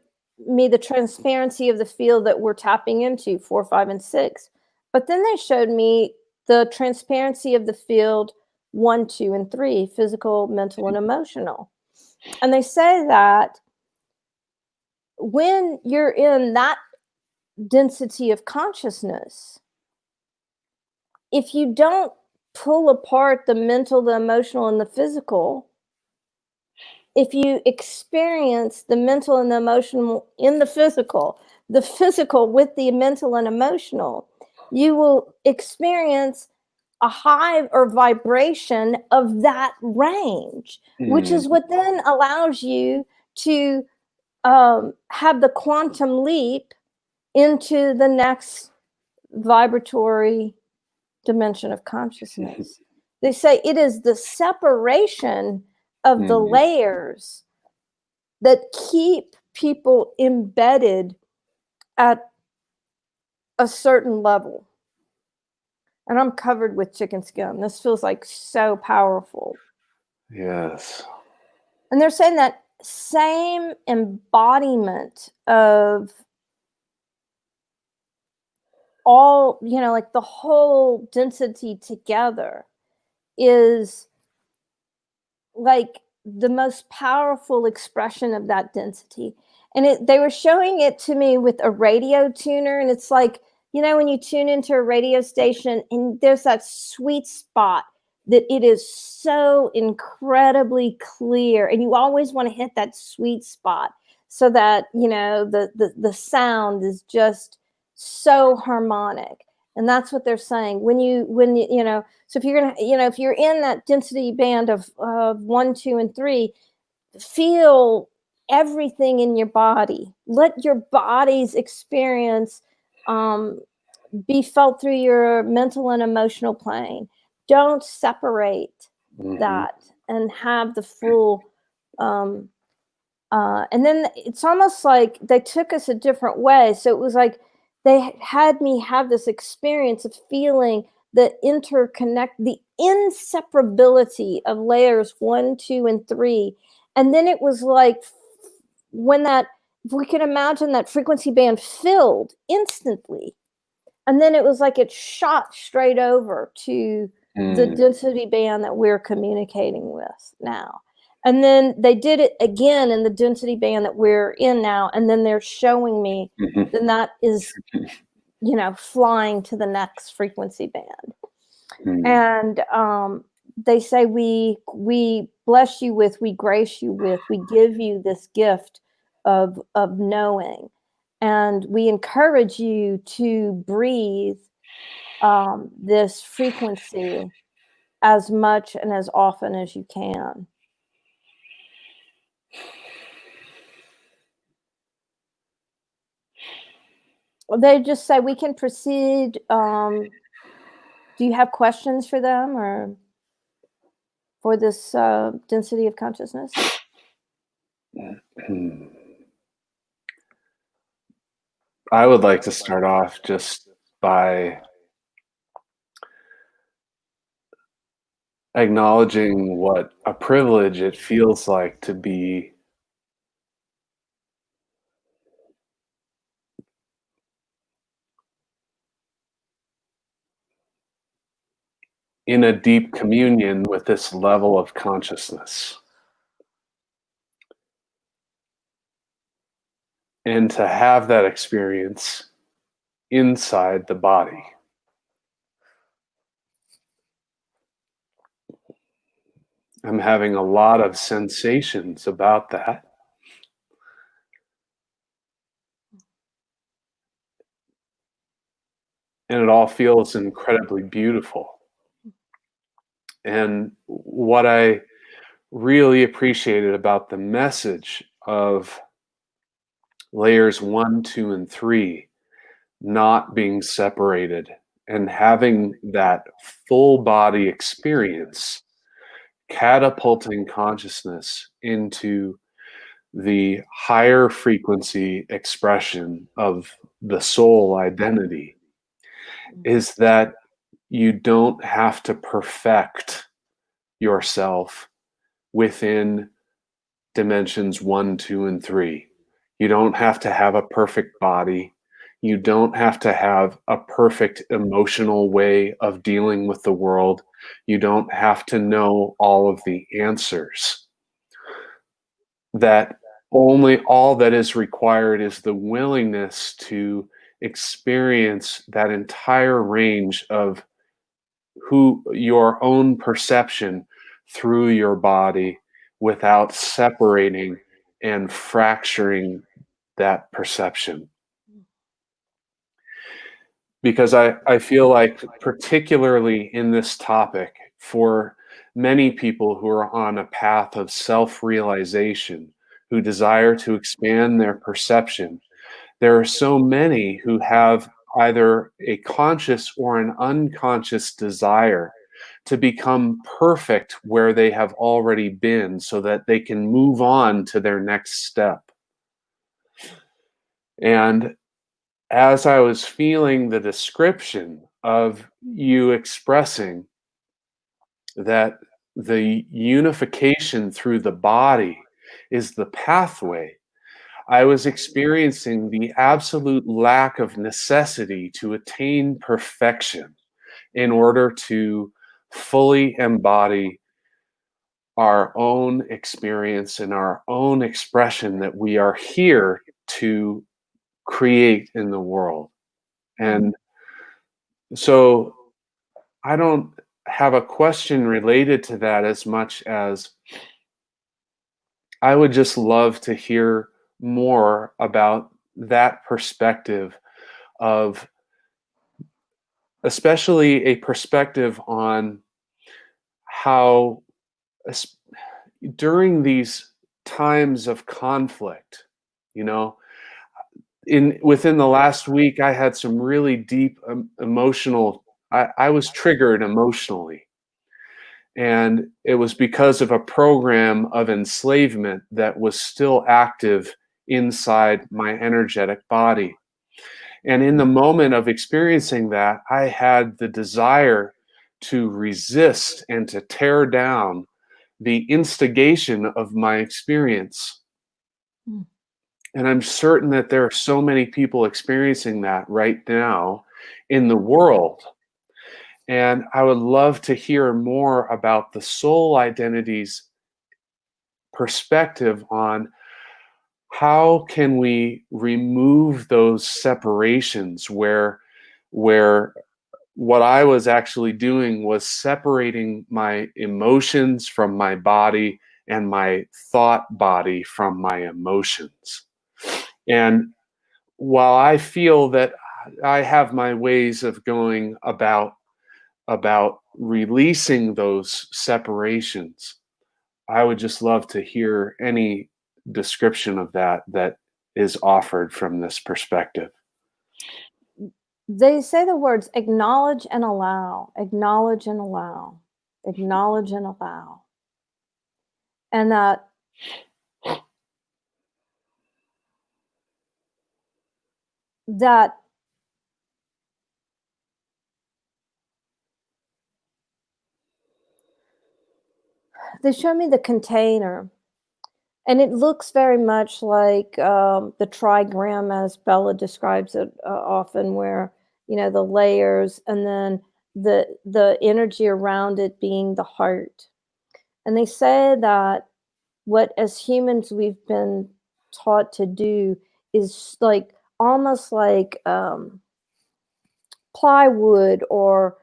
me the transparency of the field that we're tapping into, 4, 5, and 6. But then they showed me the transparency of the field 1, 2, and 3, physical, mental, and emotional. And they say that when you're in that density of consciousness, if you don't pull apart the mental, the emotional, and the physical, if you experience the mental and the emotional in the physical with the mental and emotional, you will experience a high or vibration of that range, which is what then allows you to have the quantum leap into the next vibratory dimension of consciousness. They say it is the separation of the layers that keep people embedded at a certain level. And I'm covered with chicken skin. This feels like so powerful. Yes. And they're saying that same embodiment of all, like the whole density together is like the most powerful expression of that density. And they were showing it to me with a radio tuner. And it's like, when you tune into a radio station and there's that sweet spot that it is so incredibly clear. And you always want to hit that sweet spot so that, the sound is just so harmonic. And that's what they're saying. When you so if you're if you're in that density band of 1, 2, and 3, feel everything in your body. Let your body's experience be felt through your mental and emotional plane. Don't separate that and have the full. And then it's almost like they took us a different way. So it was like they had me have this experience of feeling the inseparability of layers 1, 2, and 3. And then it was like when if we can imagine that frequency band filled instantly. And then it was like it shot straight over to the density band that we're communicating with now. And then they did it again in the density band that we're in now. And then they're showing me, then that is, flying to the next frequency band. And they say, we bless you with, we grace you with, we give you this gift of knowing. And we encourage you to breathe this frequency as much and as often as you can. They just say we can proceed. Do you have questions for them or for this density of consciousness? I would like to start off just by acknowledging what a privilege it feels like to be in a deep communion with this level of consciousness. And to have that experience inside the body. I'm having a lot of sensations about that. and it all feels incredibly beautiful. And what I really appreciated about the message of layers 1, 2, and 3 not being separated and having that full body experience, catapulting consciousness into the higher frequency expression of the soul identity, is that you don't have to perfect yourself within dimensions 1, 2, and 3. You don't have to have a perfect body. You don't have to have a perfect emotional way of dealing with the world. You don't have to know all of the answers. That all that is required is the willingness to experience that entire range of who your own perception through your body without separating and fracturing that perception. Because I feel like, particularly in this topic, for many people who are on a path of self-realization, who desire to expand their perception, there are so many who have either a conscious or an unconscious desire to become perfect where they have already been so that they can move on to their next step. And as I was feeling the description of you expressing that the unification through the body is the pathway, I was experiencing the absolute lack of necessity to attain perfection in order to fully embody our own experience and our own expression that we are here to create in the world. And so I don't have a question related to that as much as I would just love to hear more about that perspective of, especially a perspective on how during these times of conflict, you know, within the last week, I had some really deep emotional, I was triggered emotionally. And it was because of a program of enslavement that was still active inside my energetic body. And in the moment of experiencing that, I had the desire to resist and to tear down the instigation of my experience. Mm. And I'm certain that there are so many people experiencing that right now in the world. And I would love to hear more about the soul identity's perspective on how can we remove those separations where what I was actually doing was separating my emotions from my body and my thought body from my emotions. And while I feel that I have my ways of going about releasing those separations, I would just love to hear any description of that is offered from this perspective. They say the words acknowledge and allow, acknowledge and allow, acknowledge and allow. And that they show me the container, and it looks very much like the trigram, as Bella describes it often, where the layers and then the energy around it being the heart. And they say that what as humans we've been taught to do is like almost like plywood or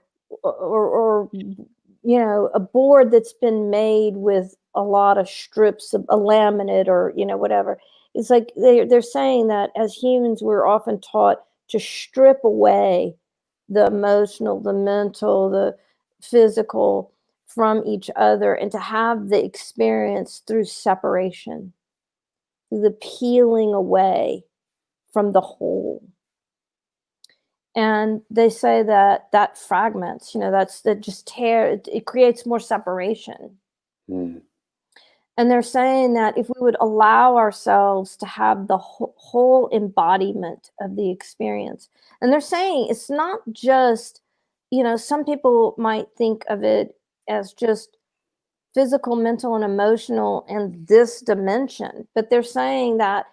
a board that's been made with a lot of strips of a laminate or whatever. It's like they're saying that as humans we're often taught to strip away the emotional, the mental, the physical from each other, and to have the experience through separation, through the peeling away from the whole. And they say that that fragments, that just it creates more separation. Mm. And they're saying that if we would allow ourselves to have the whole embodiment of the experience, and they're saying it's not just, some people might think of it as just physical, mental, and emotional in this dimension, but they're saying that,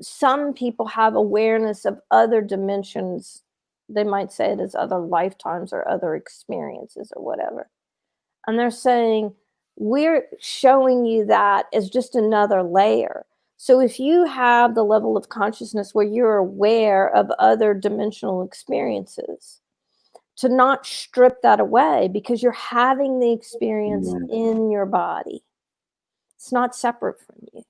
some people have awareness of other dimensions. They might say it as other lifetimes or other experiences or whatever. And they're saying, we're showing you that as just another layer. So if you have the level of consciousness where you're aware of other dimensional experiences, to not strip that away, because you're having the experience in your body. It's not separate from you.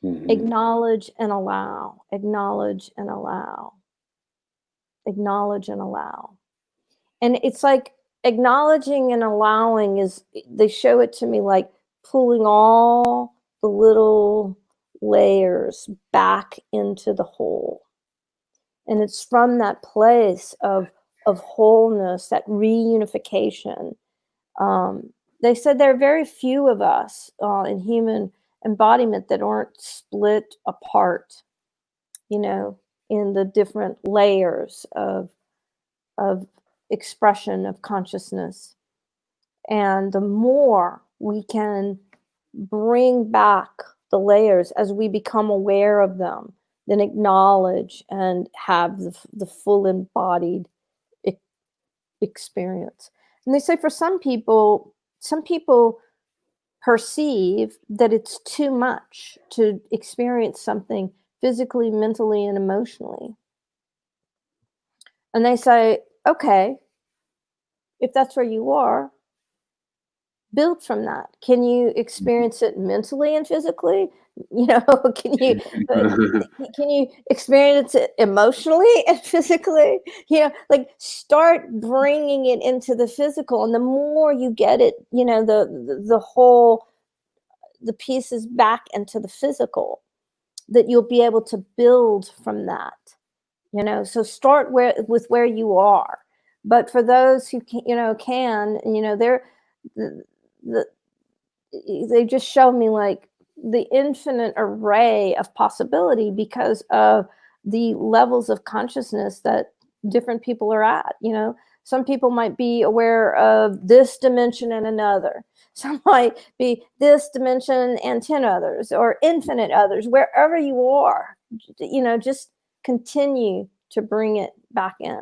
Mm-hmm. Acknowledge and allow, acknowledge and allow, acknowledge and allow. And it's like acknowledging and allowing they show it to me like pulling all the little layers back into the whole. And it's from that place of wholeness, that reunification. They said there are very few of us in human embodiment that aren't split apart, in the different layers of expression of consciousness. And the more we can bring back the layers as we become aware of them, then acknowledge and have the full embodied experience. And they say for some people perceive that it's too much to experience something physically, mentally, and emotionally. And they say, okay, if that's where you are, build from that. Can you experience it mentally and physically? Can you experience it emotionally and physically? Like start bringing it into the physical, and the more you get it, the whole, the pieces back into the physical, that you'll be able to build from that. So start with where you are. But for those who they're they just show me like the infinite array of possibility because of the levels of consciousness that different people are at. Some people might be aware of this dimension and another. Some might be this dimension and 10 others, or infinite others. Wherever you are, just continue to bring it back in.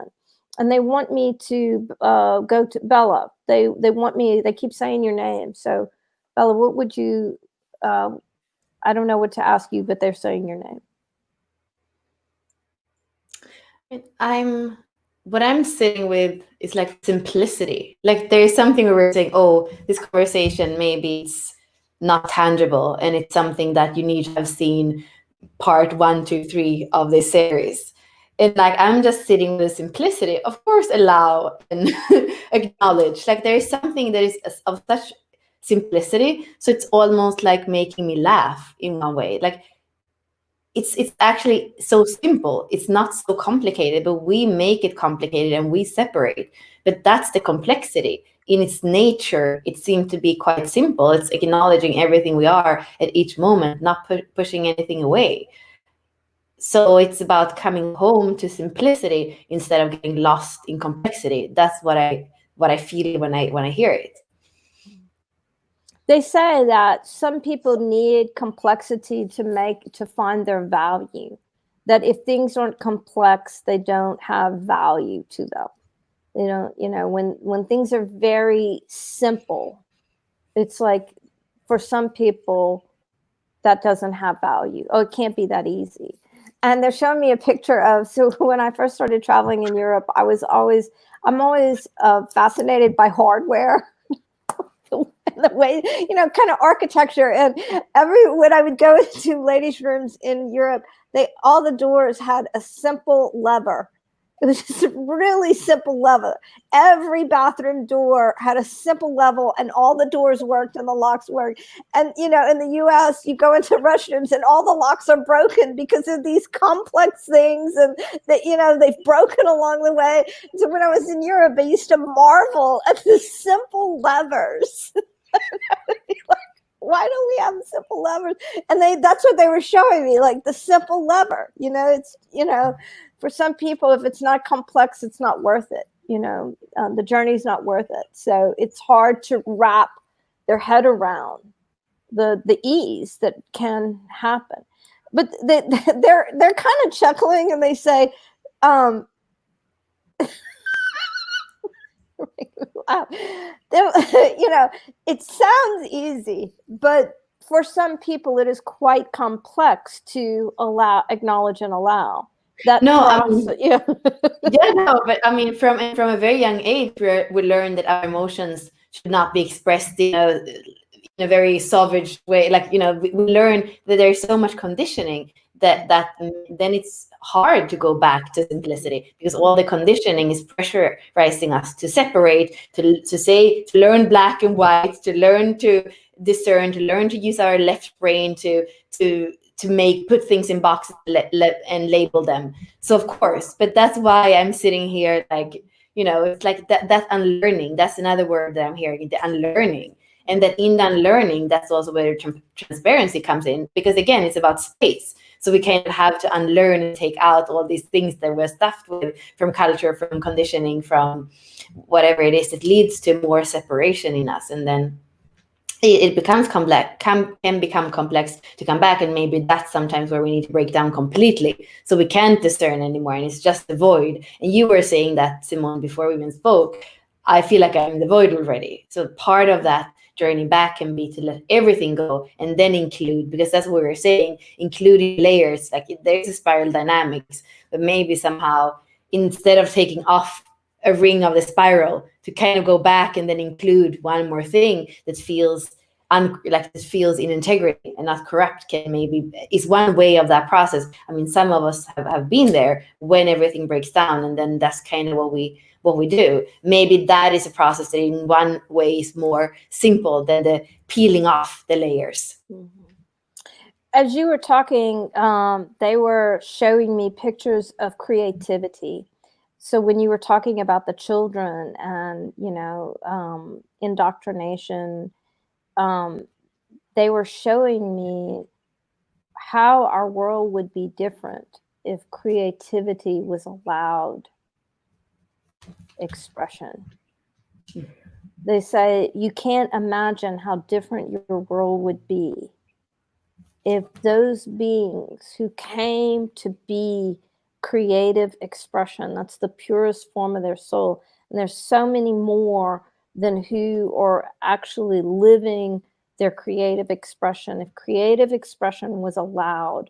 And they want me to go to Bella. They want me, they keep saying your name. So Bella, what would you, I don't know what to ask you, but they're saying your name. What I'm sitting with is like simplicity. Like there is something where we're saying, oh, this conversation, maybe it's not tangible and it's something that you need to have seen part 1, 2, 3 of this series. And like, I'm just sitting with the simplicity, of course, allow and acknowledge. Like there is something that is of such simplicity. So it's almost like making me laugh in one way. Like it's actually so simple. It's not so complicated, but we make it complicated and we separate. But that's the complexity. In its nature, it seemed to be quite simple. It's acknowledging everything we are at each moment, not pushing anything away. So it's about coming home to simplicity instead of getting lost in complexity. That's what I feel when I hear it. They say that some people need complexity to find their value. That if things aren't complex, they don't have value to them. When things are very simple, it's like for some people that doesn't have value. Oh, it can't be that easy. And they're showing me a picture of, so when I first started traveling in Europe, I'm always fascinated by hardware. The way, kind of architecture. And when I would go into ladies' rooms in Europe, all the doors had a simple lever. It was just a really simple level. Every bathroom door had a simple level, and all the doors worked and the locks worked. And, you know, in the US, you go into restrooms and all the locks are broken because of these complex things, and that, you know, they've broken along the way. So when I was in Europe, I used to marvel at the simple levers. Why don't we have simple levers? And that's what they were showing me, like the simple lever. You know, it's, you know, for some people, if it's not complex, it's not worth it. You know, the journey's not worth it. So it's hard to wrap their head around the ease that can happen. But they're kind of chuckling, and they say, you know, it sounds easy, but for some people, it is quite complex to acknowledge and allow that. No, process, yeah, no, but I mean, from a very young age, we learn that our emotions should not be expressed in a very savage way. Like, you know, we learn that there's so much conditioning that then it's hard to go back to simplicity, because all the conditioning is pressurizing us to separate, to learn black and white, to learn to discern, to learn to use our left brain to put things in boxes and label them. So of course, but that's why I'm sitting here, like, you know, it's like that unlearning. That's another word that I'm hearing, the unlearning. And that in the unlearning, that's also where transparency comes in, because again, it's about space. So we kind of have to unlearn and take out all these things that we're stuffed with from culture, from conditioning, from whatever it is that leads to more separation in us. And then it becomes complex, can become complex to come back. And maybe that's sometimes where we need to break down completely, so we can't discern anymore, and it's just the void. And you were saying that, Simone, before we even spoke, I feel like I'm in the void already. So part of that journey back can be to let everything go and then include, because that's what we were saying, including layers. Like, there's a spiral dynamics, but maybe somehow, instead of taking off a ring of the spiral, to kind of go back and then include one more thing that feels feels in integrity and not corrupt, can maybe is one way of that process. I mean, some of us have been there when everything breaks down, and then that's kind of what we do. Maybe that is a process that in one way is more simple than the peeling off the layers. As you were talking, they were showing me pictures of creativity. So when you were talking about the children and, you know, indoctrination, they were showing me how our world would be different if creativity was allowed expression. They say you can't imagine how different your world would be if those beings who came to be creative expression, that's the purest form of their soul, and there's so many more than who are actually living their creative expression. If creative expression was allowed,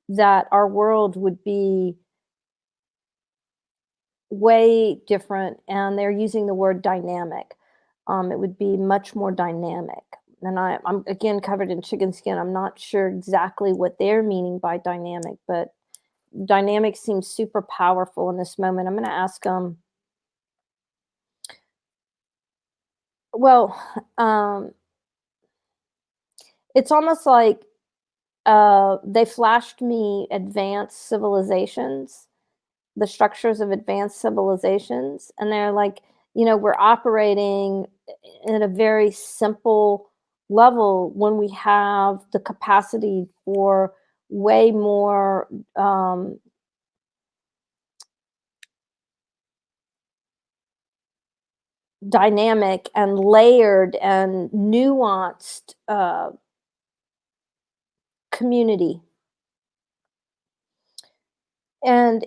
that our world would be way different. And they're using the word dynamic. It would be much more dynamic. And I'm again covered in chicken skin. I'm not sure exactly what they're meaning by dynamic, but dynamic seems super powerful in this moment. I'm going to ask them. Well, it's almost like they flashed me advanced civilizations, the structures of advanced civilizations, and they're like, you know, we're operating at a very simple level when we have the capacity for way more dynamic and layered and nuanced community. And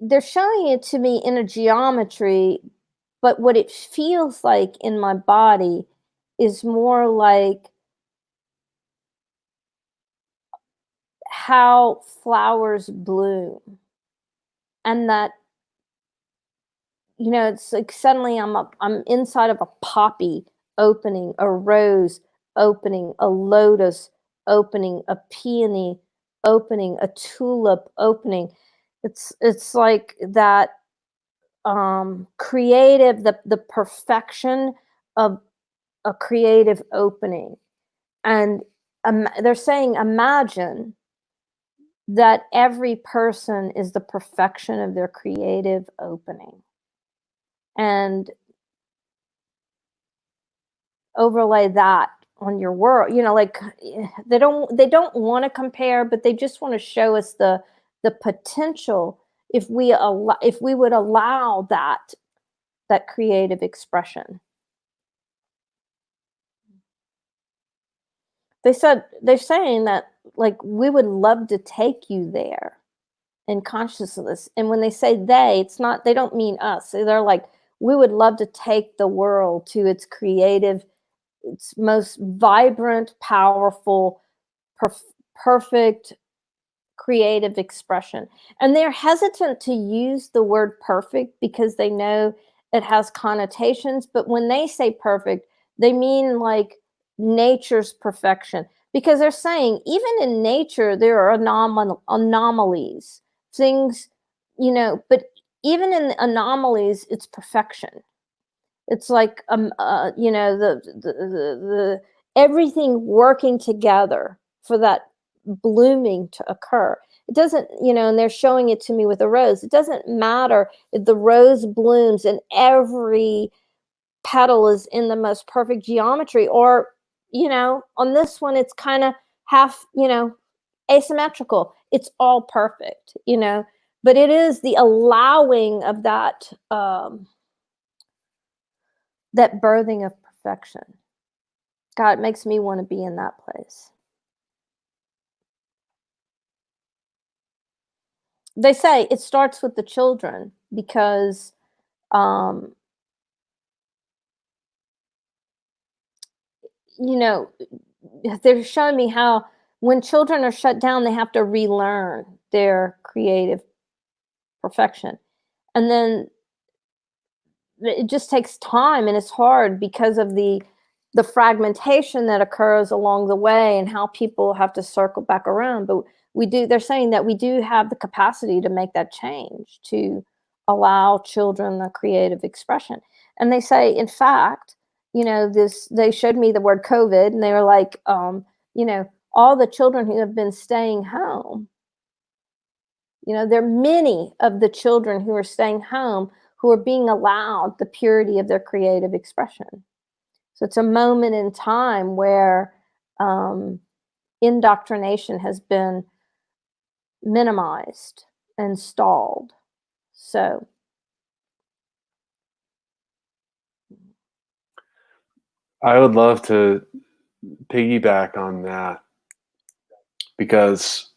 they're showing it to me in a geometry, but what it feels like in my body is more like how flowers bloom. And that, you know, it's like suddenly I'm inside of a poppy opening, a rose opening, a lotus opening, a peony opening, a tulip opening. It's like that creative, the perfection of a creative opening. And they're saying, imagine that every person is the perfection of their creative opening, and overlay that on your world. Like, they don't want to compare, but they just want to show us the potential if we would allow that creative expression. They're saying that, like, we would love to take you there in consciousness. And when they say they don't mean us. They're like, we would love to take the world to its creative, its most vibrant, powerful, perfect creative expression. And they're hesitant to use the word perfect because they know it has connotations. But when they say perfect, they mean like nature's perfection, because they're saying even in nature there are anomalies, things, but even in the anomalies, it's perfection. It's like the everything working together for that blooming to occur. It doesn't, and they're showing it to me with a rose. It doesn't matter if the rose blooms and every petal is in the most perfect geometry, or on this one it's kind of half, asymmetrical. It's all perfect, but it is the allowing of that that birthing of perfection. God, it makes me want to be in that place. They say it starts with the children because they're showing me how when children are shut down, they have to relearn their creative perfection. And then it just takes time, and it's hard because of the fragmentation that occurs along the way and how people have to circle back around. But they're saying that we do have the capacity to make that change, to allow children the creative expression. And they say, in fact, they showed me the word COVID, and they were like, all the children who have been staying home, there are many of the children who are staying home who are being allowed the purity of their creative expression. So it's a moment in time where indoctrination has been minimized and stalled. So I would love to piggyback on that, because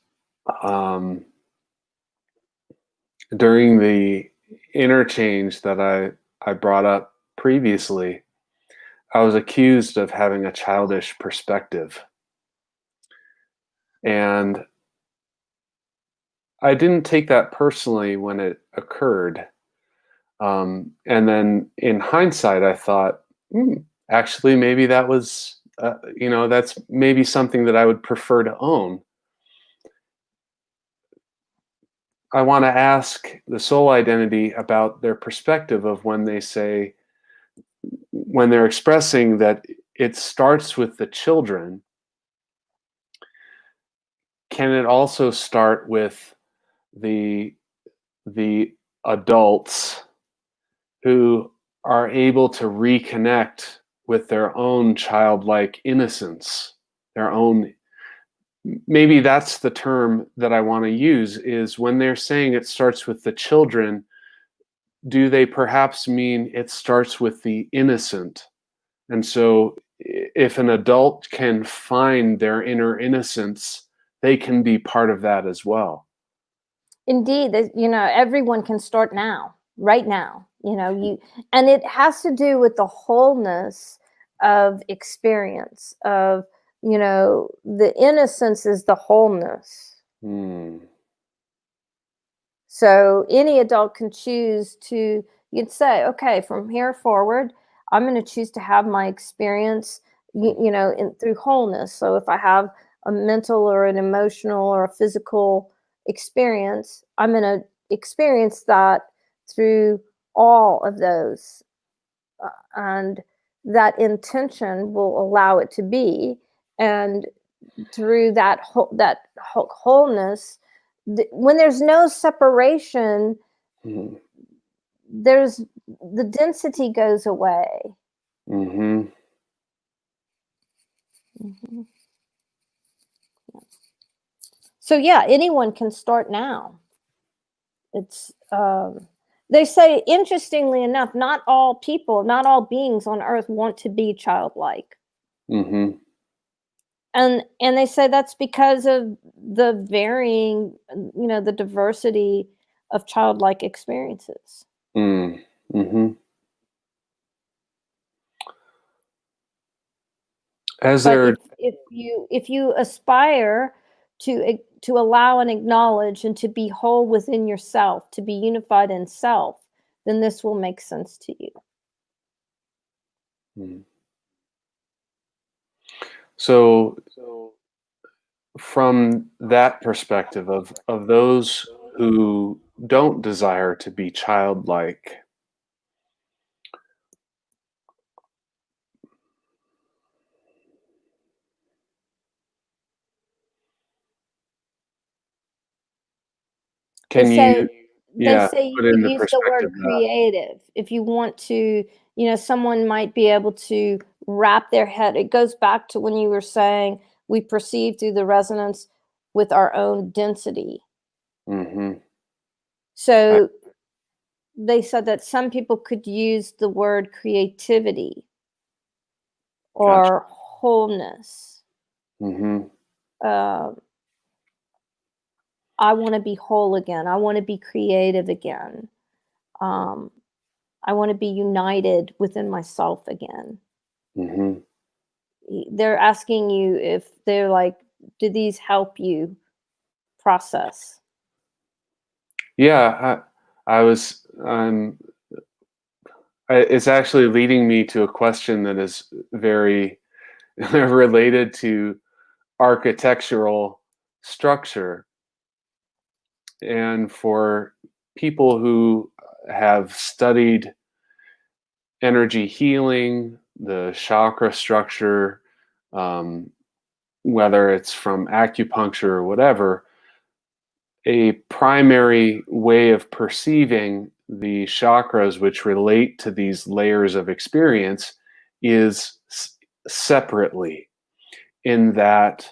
during the interchange that I brought up previously, I was accused of having a childish perspective. And I didn't take that personally when it occurred. And then in hindsight, I thought, actually, maybe that was, that's maybe something that I would prefer to own. I want to ask the soul identity about their perspective of when they're expressing that it starts with the children. Can it also start with the adults who are able to reconnect with their own childlike innocence, their own, maybe that's the term that I want to use, is when they're saying it starts with the children, do they perhaps mean it starts with the innocent? And so if an adult can find their inner innocence, they can be part of that as well. Indeed, everyone can start now, right now. And it has to do with the wholeness of experience of, the innocence is the wholeness. So any adult can choose to, you'd say, okay, from here forward, I'm going to choose to have my experience, through wholeness. So if I have a mental or an emotional or a physical experience, I'm going to experience that through all of those, and that intention will allow it to be, and through that wholeness, when there's no separation, there's the density goes away. So yeah, anyone can start now. It's they say, interestingly enough, not all people, not all beings on earth want to be childlike. And they say that's because of the varying, the diversity of childlike experiences. If you aspire to allow and acknowledge and to be whole within yourself, to be unified in self, then this will make sense to you. So from that perspective of those who don't desire to be childlike, can you they say you could use the word creative. If you want to, someone might be able to wrap their head. It goes back to when you were saying we perceive through the resonance with our own density. So they said that some people could use the word creativity or wholeness. I want to be whole again. I want to be creative again. I want to be united within myself again. They're asking you if they're like, do these help you process? Yeah, I was. It's actually leading me to a question that is very related to architectural structure. And for people who have studied energy healing, the chakra structure, whether it's from acupuncture or whatever, a primary way of perceiving the chakras which relate to these layers of experience is separately, in that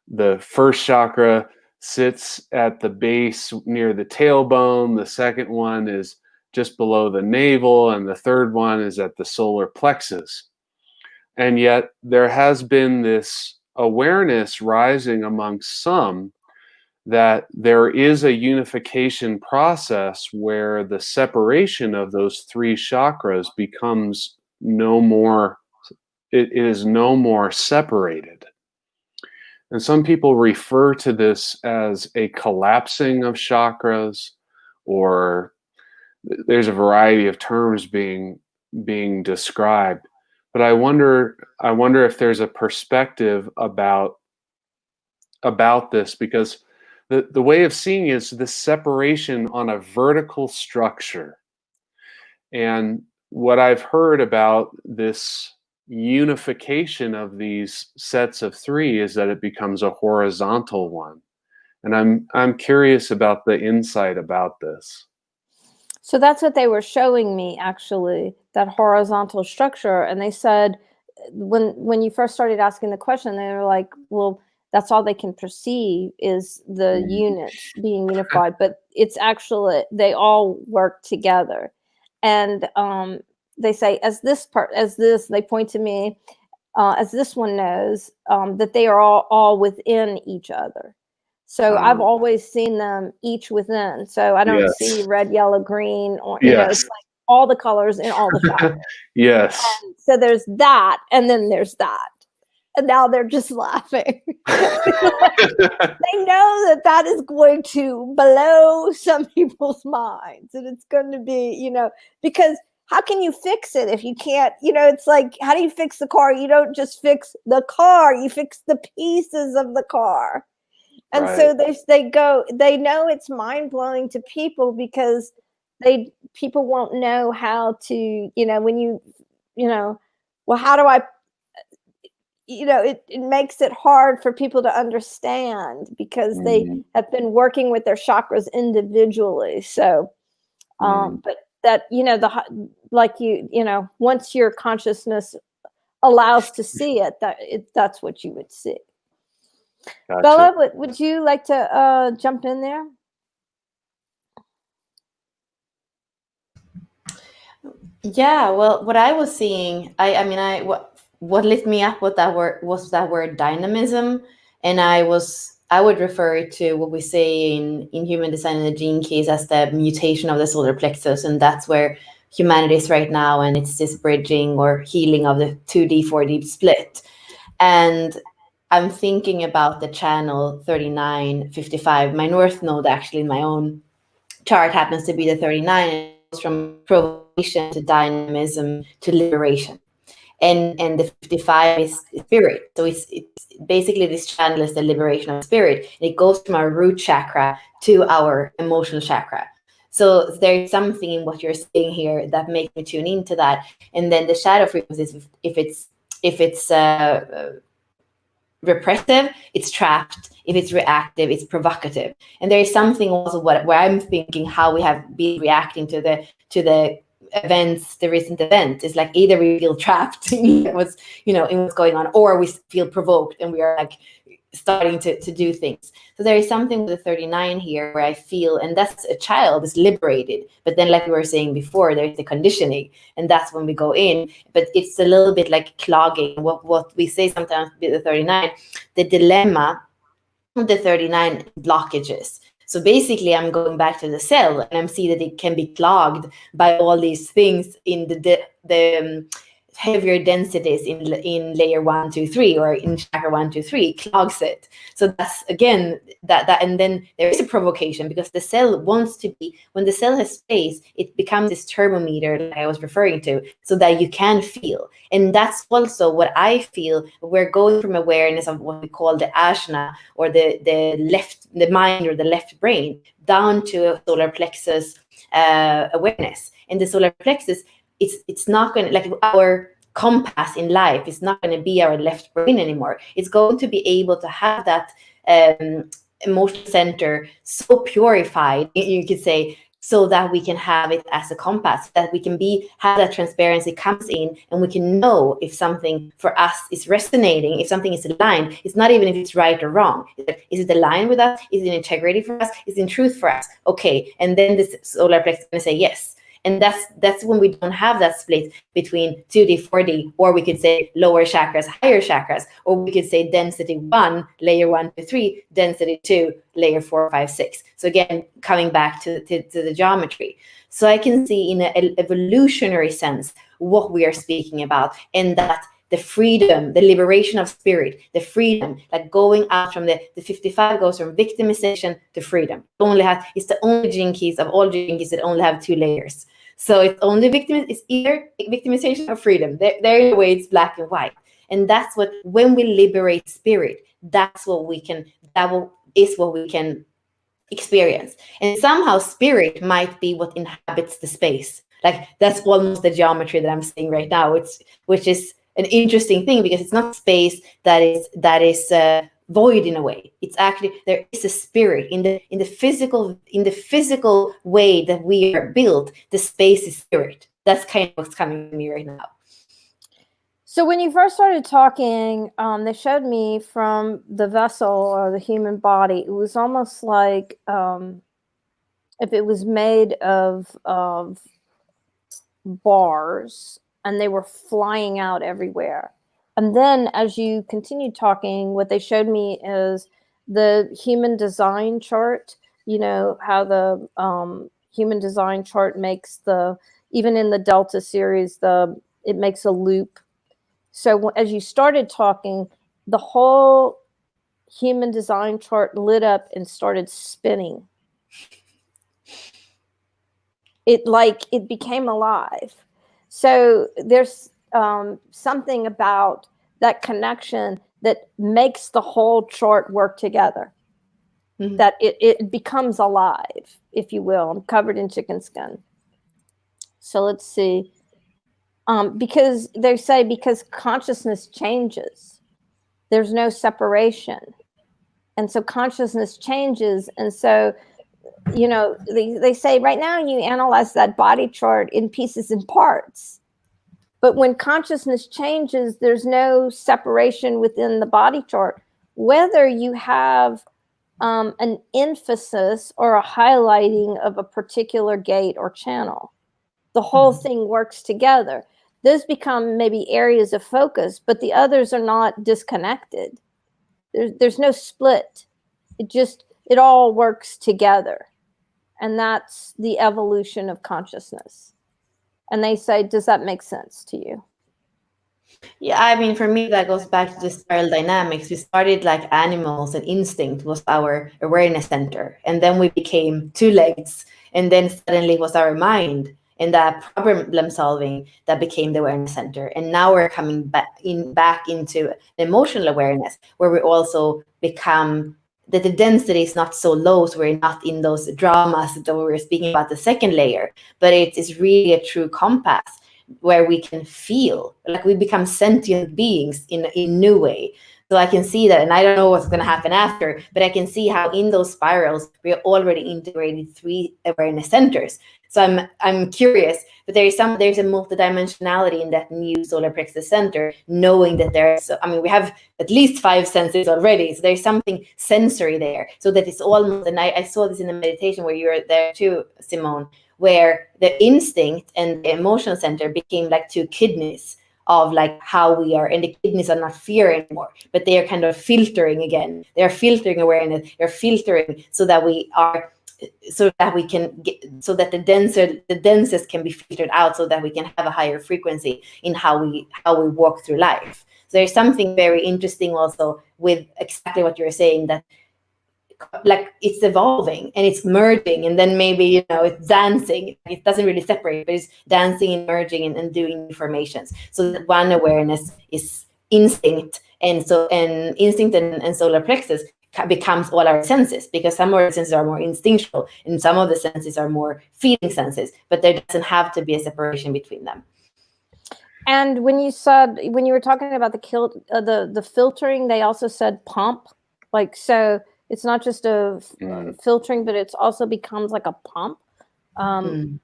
the first chakra sits at the base near the tailbone, the second one is just below the navel, and the third one is at the solar plexus. And yet there has been this awareness rising amongst some that there is a unification process where the separation of those three chakras becomes no more, it is no more separated. And some people refer to this as a collapsing of chakras, or there's a variety of terms being described. But I wonder if there's a perspective about this, because the way of seeing is the separation on a vertical structure. And what I've heard about this unification of these sets of three is that it becomes a horizontal one. And I'm curious about the insight about this. So that's what they were showing me, actually, that horizontal structure. And they said, when you first started asking the question, they were like, well, that's all they can perceive is the units being unified, but it's actually, they all work together. And they say, they point to me, as this one knows, that they are all within each other. So I've always seen them each within. So I don't see red, yellow, green, or it's like all the colors in all the chakras. And so there's that, and then there's that. And now they're just laughing. They know that is going to blow some people's minds. And it's going to be, because how can you fix it if you can't, it's like, how do you fix the car? You don't just fix the car, you fix the pieces of the car. And Right. so they know it's mind blowing to people because people won't know how to, when well, how do I, it makes it hard for people to understand because they have been working with their chakras individually. So, but that, once your consciousness allows to see it, that's what you would see. Gotcha. Bella, would you like to jump in there? Yeah, well, what I was seeing, what lit me up with that word was that word dynamism, and I would refer it to what we say in human design and the gene keys as the mutation of the solar plexus, and that's where humanity is right now, and it's this bridging or healing of the 2D 4D split. And I'm thinking about the channel 3955. My north node, actually, in my own chart, happens to be the 39, and it goes from provocation to dynamism to liberation. And the 55 is spirit. So it's basically, this channel is the liberation of spirit. And it goes from our root chakra to our emotional chakra. So there's something in what you're saying here that makes me tune into that. And then the shadow frequencies, if it's repressive, it's trapped. If it's reactive, it's provocative. And there is something also where I'm thinking how we have been reacting to the events, the recent event. Is like either we feel trapped in what's going on, or we feel provoked and we are like starting to do things. So there is something with the 39 here where I feel, and that's a child is liberated, but then, like we were saying before, there's the conditioning, and that's when we go in. But it's a little bit like clogging. What we say sometimes with the 39, the dilemma of the 39 blockages. So basically, I'm going back to the cell, and I'm seeing that it can be clogged by all these things in the heavier densities in layer 1, 2, 3, or in chakra 1, 2, 3, clogs it. So that's again that and then there is a provocation, because the cell wants to be, when the cell has space, it becomes this thermometer that I was referring to, so that you can feel. And that's also what I feel. We're going from awareness of what we call the ajna, or the mind, or the left brain, down to a solar plexus awareness. And the solar plexus, it's not going to, like, our compass in life is not going to be our left brain anymore. It's going to be able to have that emotional center so purified, you could say, so that we can have it as a compass, that we can have that transparency comes in, and we can know if something for us is resonating, if something is aligned. It's not even if it's right or wrong. Is it aligned with us? Is it in integrity for us? Is it in truth for us? Okay, and then this solar plexus is going to say yes. And that's when we don't have that split between 2D, 4D, or we could say lower chakras, higher chakras, or we could say density 1, layer 1 to 3, density 2, layer 4, 5, 6. So again, coming back to the geometry. So I can see in an evolutionary sense what we are speaking about, and that the freedom, the liberation of spirit, the freedom, like going out from the 55 goes from victimization to freedom. It's the only gene keys of all gene keys that only have 2 layers. So it's only it's either victimization or freedom. There in a way, it's black and white. And that's what, when we liberate spirit, that's what we can, is what we can experience. And somehow spirit might be what inhabits the space. Like, that's almost the geometry that I'm saying right now, which is an interesting thing, because it's not space that is void in a way. It's actually, there is a spirit in the physical way that we are built. The space is spirit. That's kind of what's coming to me right now. So when you first started talking, they showed me from the vessel or the human body, it was almost like if it was made of bars, and they were flying out everywhere. And then as you continued talking, what they showed me is the human design chart, how the human design chart makes even in the Delta series, it makes a loop. So as you started talking, the whole human design chart lit up and started spinning. It became alive. So there's something about that connection that makes the whole chart work together. that it becomes alive, if you will, covered in chicken skin. So let's see. Because they say because consciousness changes, there's no separation. And so consciousness changes. And so, you know, they say right now you analyze that body chart in pieces and parts. But when consciousness changes, there's no separation within the body chart. Whether you have an emphasis or a highlighting of a particular gate or channel, the whole thing works together. Those become maybe areas of focus, but the others are not disconnected. There's no split. It all works together. And that's the evolution of consciousness. And they say, does that make sense to you? Yeah, I mean, for me, that goes back to the spiral dynamics. We started like animals, and instinct was our awareness center. And then we became two legs. And then suddenly it was our mind and that problem solving that became the awareness center. And now we're coming back into emotional awareness, where we also become that the density is not so low, so we're not in those dramas that we were speaking about the second layer, but it is really a true compass where we can feel like we become sentient beings in a new way. So I can see that, and I don't know what's going to happen after, but I can see how in those spirals we're already integrated 3 awareness centers. So I'm curious, but there's a multidimensionality in that new solar plexus center, knowing that we have at least 5 senses already. So there's something sensory there. So that it's almost, and I saw this in the meditation where you were there too, Simone, where the instinct and the emotional center became like 2 kidneys of like how we are, and the kidneys are not fear anymore, but they are kind of filtering again. They're filtering awareness. They're filtering so that we can get, so that the densest can be filtered out, so that we can have a higher frequency in how we walk through life. So there's something very interesting also with exactly what you're saying, that like it's evolving and it's merging, and then maybe it's dancing. It doesn't really separate, but it's dancing and merging and doing formations. So that one awareness is instinct, and instinct and solar plexus becomes all our senses, because some of our senses are more instinctual and some of the senses are more feeling senses, but there doesn't have to be a separation between them. And when you were talking about the filtering, they also said pump, like, so it's not just a filtering, but it's also becomes like a pump. And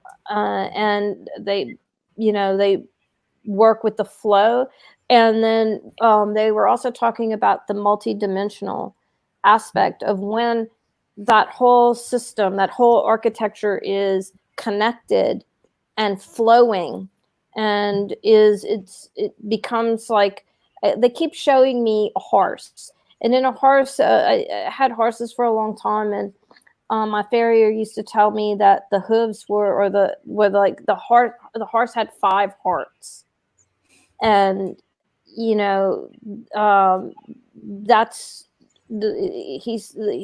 they work with the flow. And then they were also talking about the multidimensional aspect of when that whole system, that whole architecture is connected and flowing, and it becomes like, they keep showing me a horse. And in a horse, I had horses for a long time, and my farrier used to tell me that the hooves were the horse had 5 hearts, and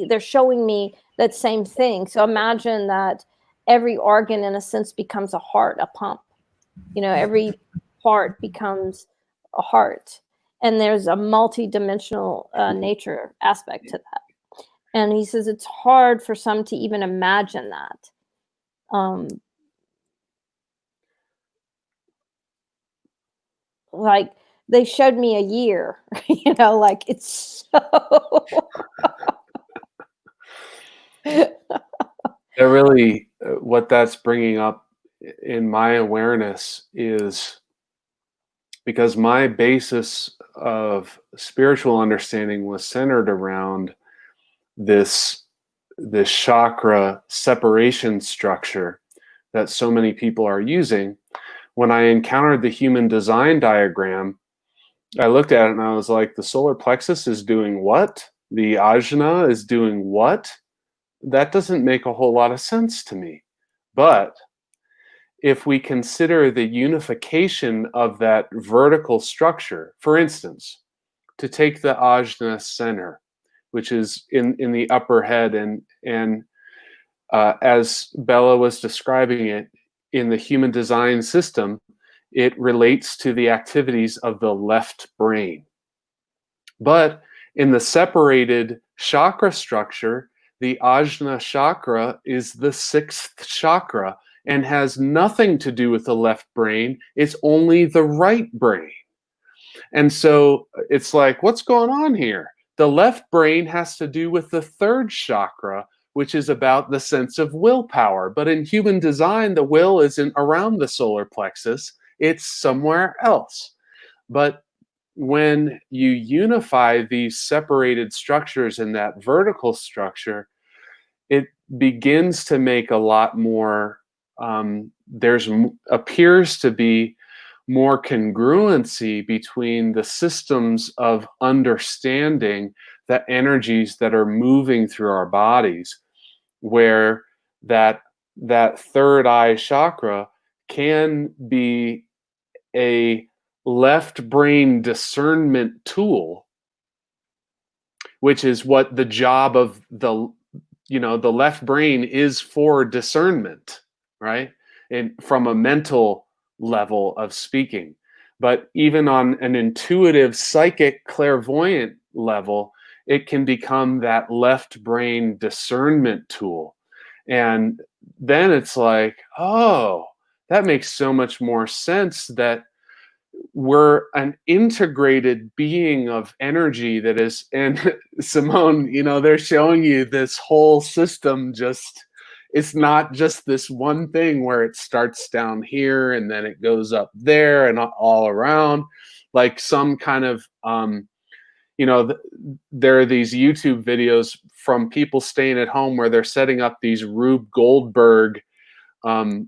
they're showing me that same thing. So imagine that every organ, in a sense, becomes a heart, a pump. Every part becomes a heart. And there's a multi-dimensional nature aspect to that. And he says it's hard for some to even imagine that. Like, they showed me a year, like, it's so... Really, what that's bringing up in my awareness is, because my basis of spiritual understanding was centered around this chakra separation structure that so many people are using. When I encountered the human design diagram, I looked at it and I was like, the solar plexus is doing what? The ajna is doing what? That doesn't make a whole lot of sense to me. But if we consider the unification of that vertical structure, for instance, to take the ajna center, which is in the upper head, and as Bella was describing it, in the human design system, it relates to the activities of the left brain. But in the separated chakra structure, the Ajna chakra is the 6th chakra and has nothing to do with the left brain. It's only the right brain. And so it's like, what's going on here? The left brain has to do with the 3rd chakra, which is about the sense of willpower. But in human design, the will isn't around the solar plexus, it's somewhere else. But when you unify these separated structures in that vertical structure, it begins to make a lot more, appears to be more congruency between the systems of understanding the energies that are moving through our bodies, where that 3rd eye chakra can be a left brain discernment tool, which is what the job of the left brain is, for discernment, right? And from a mental level of speaking. But even on an intuitive, psychic, clairvoyant level, it can become that left brain discernment tool. And then it's like, oh, that makes so much more sense, that we're an integrated being of energy that is, and Simone, they're showing you this whole system. It's not just this one thing where it starts down here and then it goes up there and all around, like some kind of, there are these YouTube videos from people staying at home where they're setting up these Rube Goldberg, the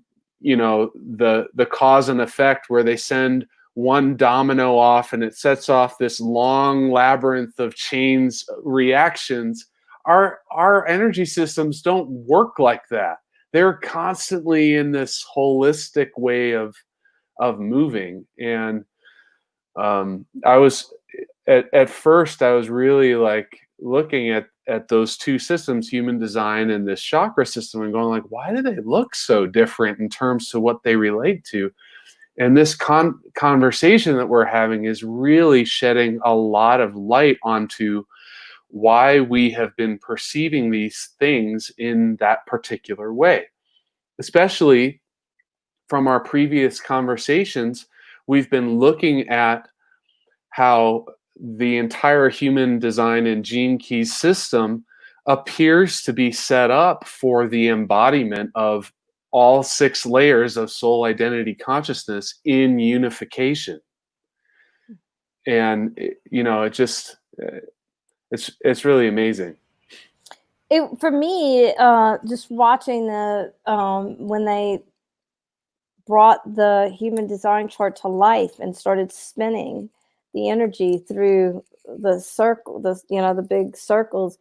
cause and effect, where they send one domino off and it sets off this long labyrinth of chains reactions. Our energy systems don't work like that. They're constantly in this holistic way of moving. And I was at first I was really like looking at those two systems, human design and this chakra system, and going like, why do they look so different in terms of what they relate to? And this conversation that we're having is really shedding a lot of light onto why we have been perceiving these things in that particular way. Especially from our previous conversations, we've been looking at how the entire human design and gene keys system appears to be set up for the embodiment of all 6 layers of soul identity consciousness in unification. And it's really amazing. For me, just watching when they brought the human design chart to life and started spinning the energy through the circle, the big circles,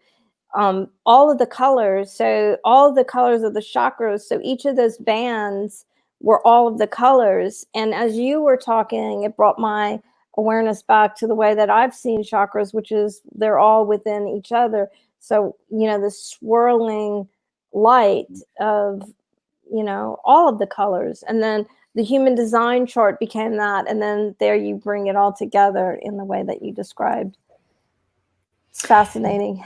all of the colors. So all of the colors of the chakras. So each of those bands were all of the colors. And as you were talking, it brought my awareness back to the way that I've seen chakras, which is they're all within each other. So, the swirling light of, all of the colors. And then the human design chart became that. And then there you bring it all together in the way that you described. It's fascinating.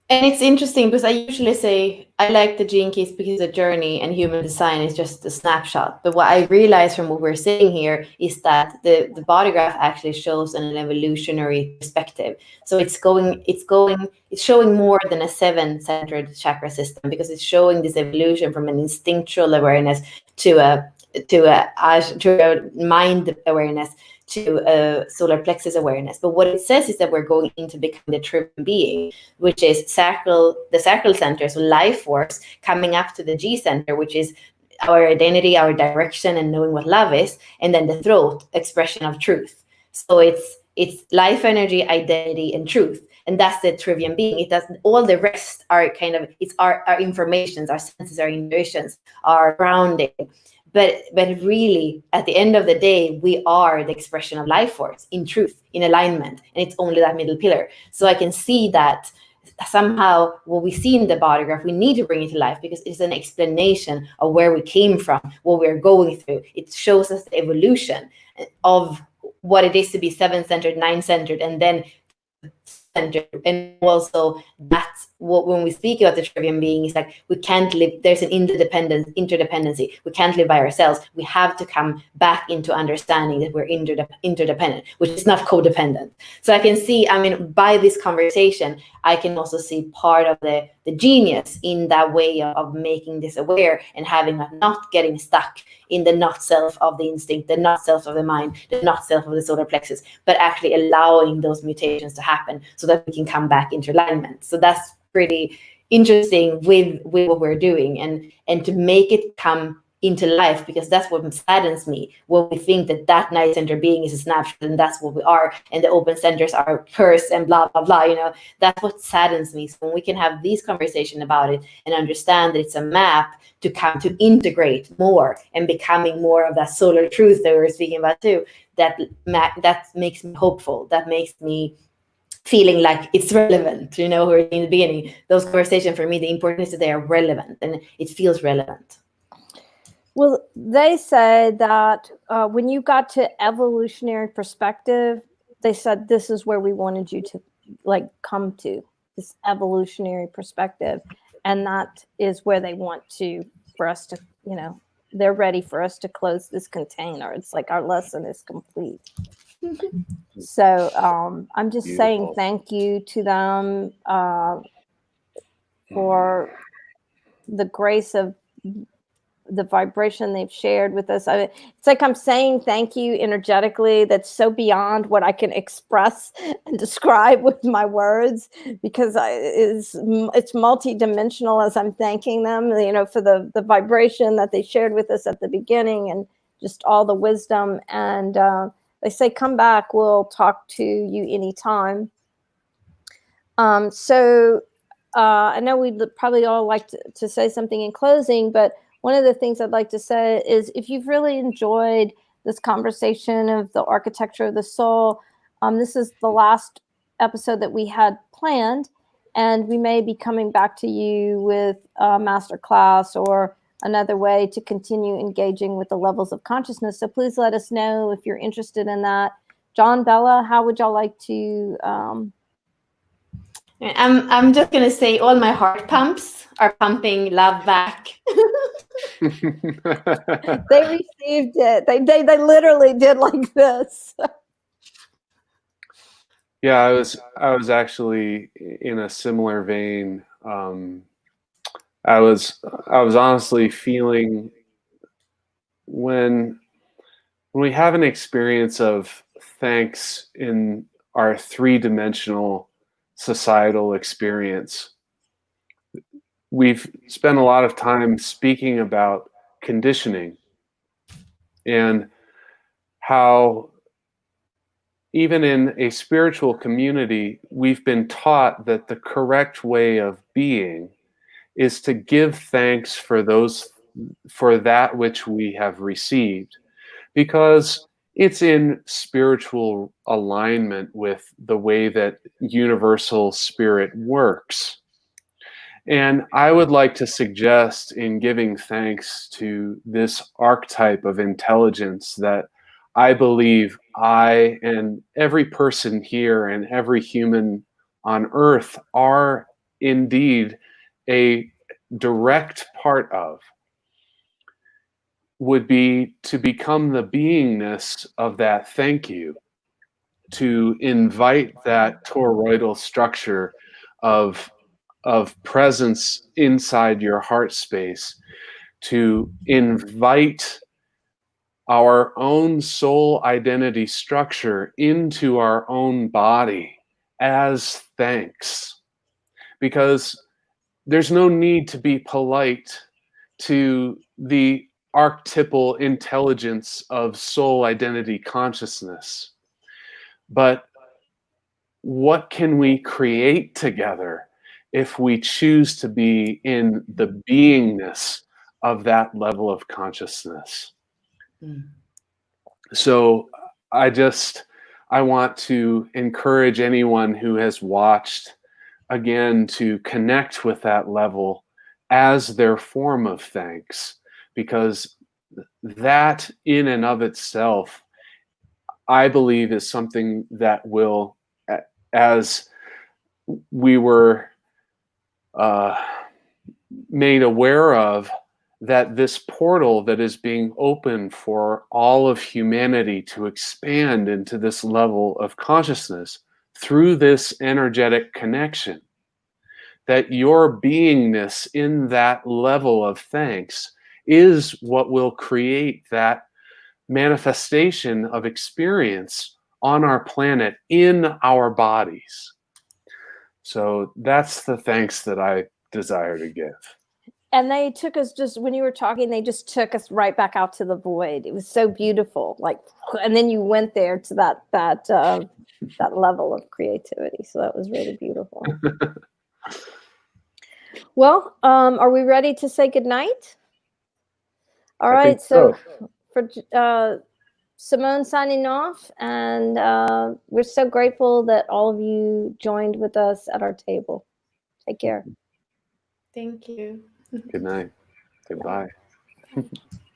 And it's interesting because I usually say I like the gene keys because the journey and human design is just a snapshot. But what I realize from what we're saying here is that the body graph actually shows an evolutionary perspective. So it's showing more than a 7-centered chakra system, because it's showing this evolution from an instinctual awareness to a mind awareness, to a solar plexus awareness. But what it says is that we're going to become the trivium being, which is the sacral center, so life force, coming up to the G center, which is our identity, our direction, and knowing what love is, and then the throat, expression of truth. So it's life energy, identity, and truth. And that's the trivium being. It doesn't, all the rest are kind of, it's our informations, our senses, our intuitions, our grounding. But really, at the end of the day, we are the expression of life force in truth, in alignment, and it's only that middle pillar. So I can see that somehow what we see in the body graph, we need to bring it to life, because it's an explanation of where we came from, what we're going through. It shows us the evolution of what it is to be 7-centered, 9-centered, and then centered. And also that's what, when we speak about the trivium being, is like we can't live, there's an interdependency. We can't live by ourselves. We have to come back into understanding that we're interdependent, which is not codependent. So I can see, I mean, by this conversation, I can also see part of the genius in that way of making this aware and having not getting stuck in the not self of the instinct, the not self of the mind, the not self of the solar plexus, but actually allowing those mutations to happen so that we can come back into alignment. So that's pretty interesting with what we're doing, and to make it come into life, because that's what saddens me when we think that night center being is a snapshot and that's what we are, and the open centers are cursed and blah blah blah, you know. That's what saddens me. So when we can have these conversation about it and understand that it's a map to come to integrate more and becoming more of that solar truth that we were speaking about too, that makes me hopeful. That makes me feeling like it's relevant, you know. In the beginning, those conversations, for me, the importance is that they are relevant and it feels relevant. Well, they say that when you got to evolutionary perspective, they said this is where we wanted you to like come to, this evolutionary perspective. And that is where they want for us to, you know, they're ready for us to close this container. It's like our lesson is complete. So I'm just saying thank you to them for the grace of the vibration they've shared with us. It's like I'm saying thank you energetically. That's so beyond what I can express and describe with my words, because it's multidimensional as I'm thanking them, you know, for the vibration that they shared with us at the beginning and just all the wisdom. And they say, come back, we'll talk to you anytime. So I know we'd probably all like to say something in closing, but one of the things I'd like to say is if you've really enjoyed this conversation of the architecture of the soul, this is the last episode that we had planned, and we may be coming back to you with a masterclass or another way to continue engaging with the levels of consciousness. So please let us know if you're interested in that. John, Bella, how would y'all like to... I'm just gonna say all my heart pumps are pumping love back. They received it. They literally did like this. Yeah, I was actually in a similar vein. I was honestly feeling when we have an experience of thanks in our three-dimensional societal experience, we've spent a lot of time speaking about conditioning and how even in a spiritual community, we've been taught that the correct way of being is to give thanks for that which we have received, because it's in spiritual alignment with the way that universal spirit works. And I would like to suggest, in giving thanks to this archetype of intelligence, that I believe I and every person here and every human on earth are indeed a direct part of, would be to become the beingness of that thank you, to invite that toroidal structure of presence inside your heart space, to invite our own soul identity structure into our own body as thanks. Because there's no need to be polite to the archetypal intelligence of soul identity consciousness. But what can we create together if we choose to be in the beingness of that level of consciousness? So I want to encourage anyone who has watched, again, to connect with that level as their form of thanks, because that in and of itself, I believe, is something that will, as we were made aware of that this portal that is being opened for all of humanity to expand into this level of consciousness through this energetic connection, that your beingness in that level of thanks is what will create that manifestation of experience on our planet in our bodies. So that's the thanks that I desire to give. And they took us, just when you were talking, they just took us right back out to the void. It was so beautiful. Like, and then you went there to that level of creativity. So that was really beautiful. Well, are we ready to say goodnight? All right. So for Simone signing off, and we're so grateful that all of you joined with us at our table. Take care. Thank you. Good night. Goodbye.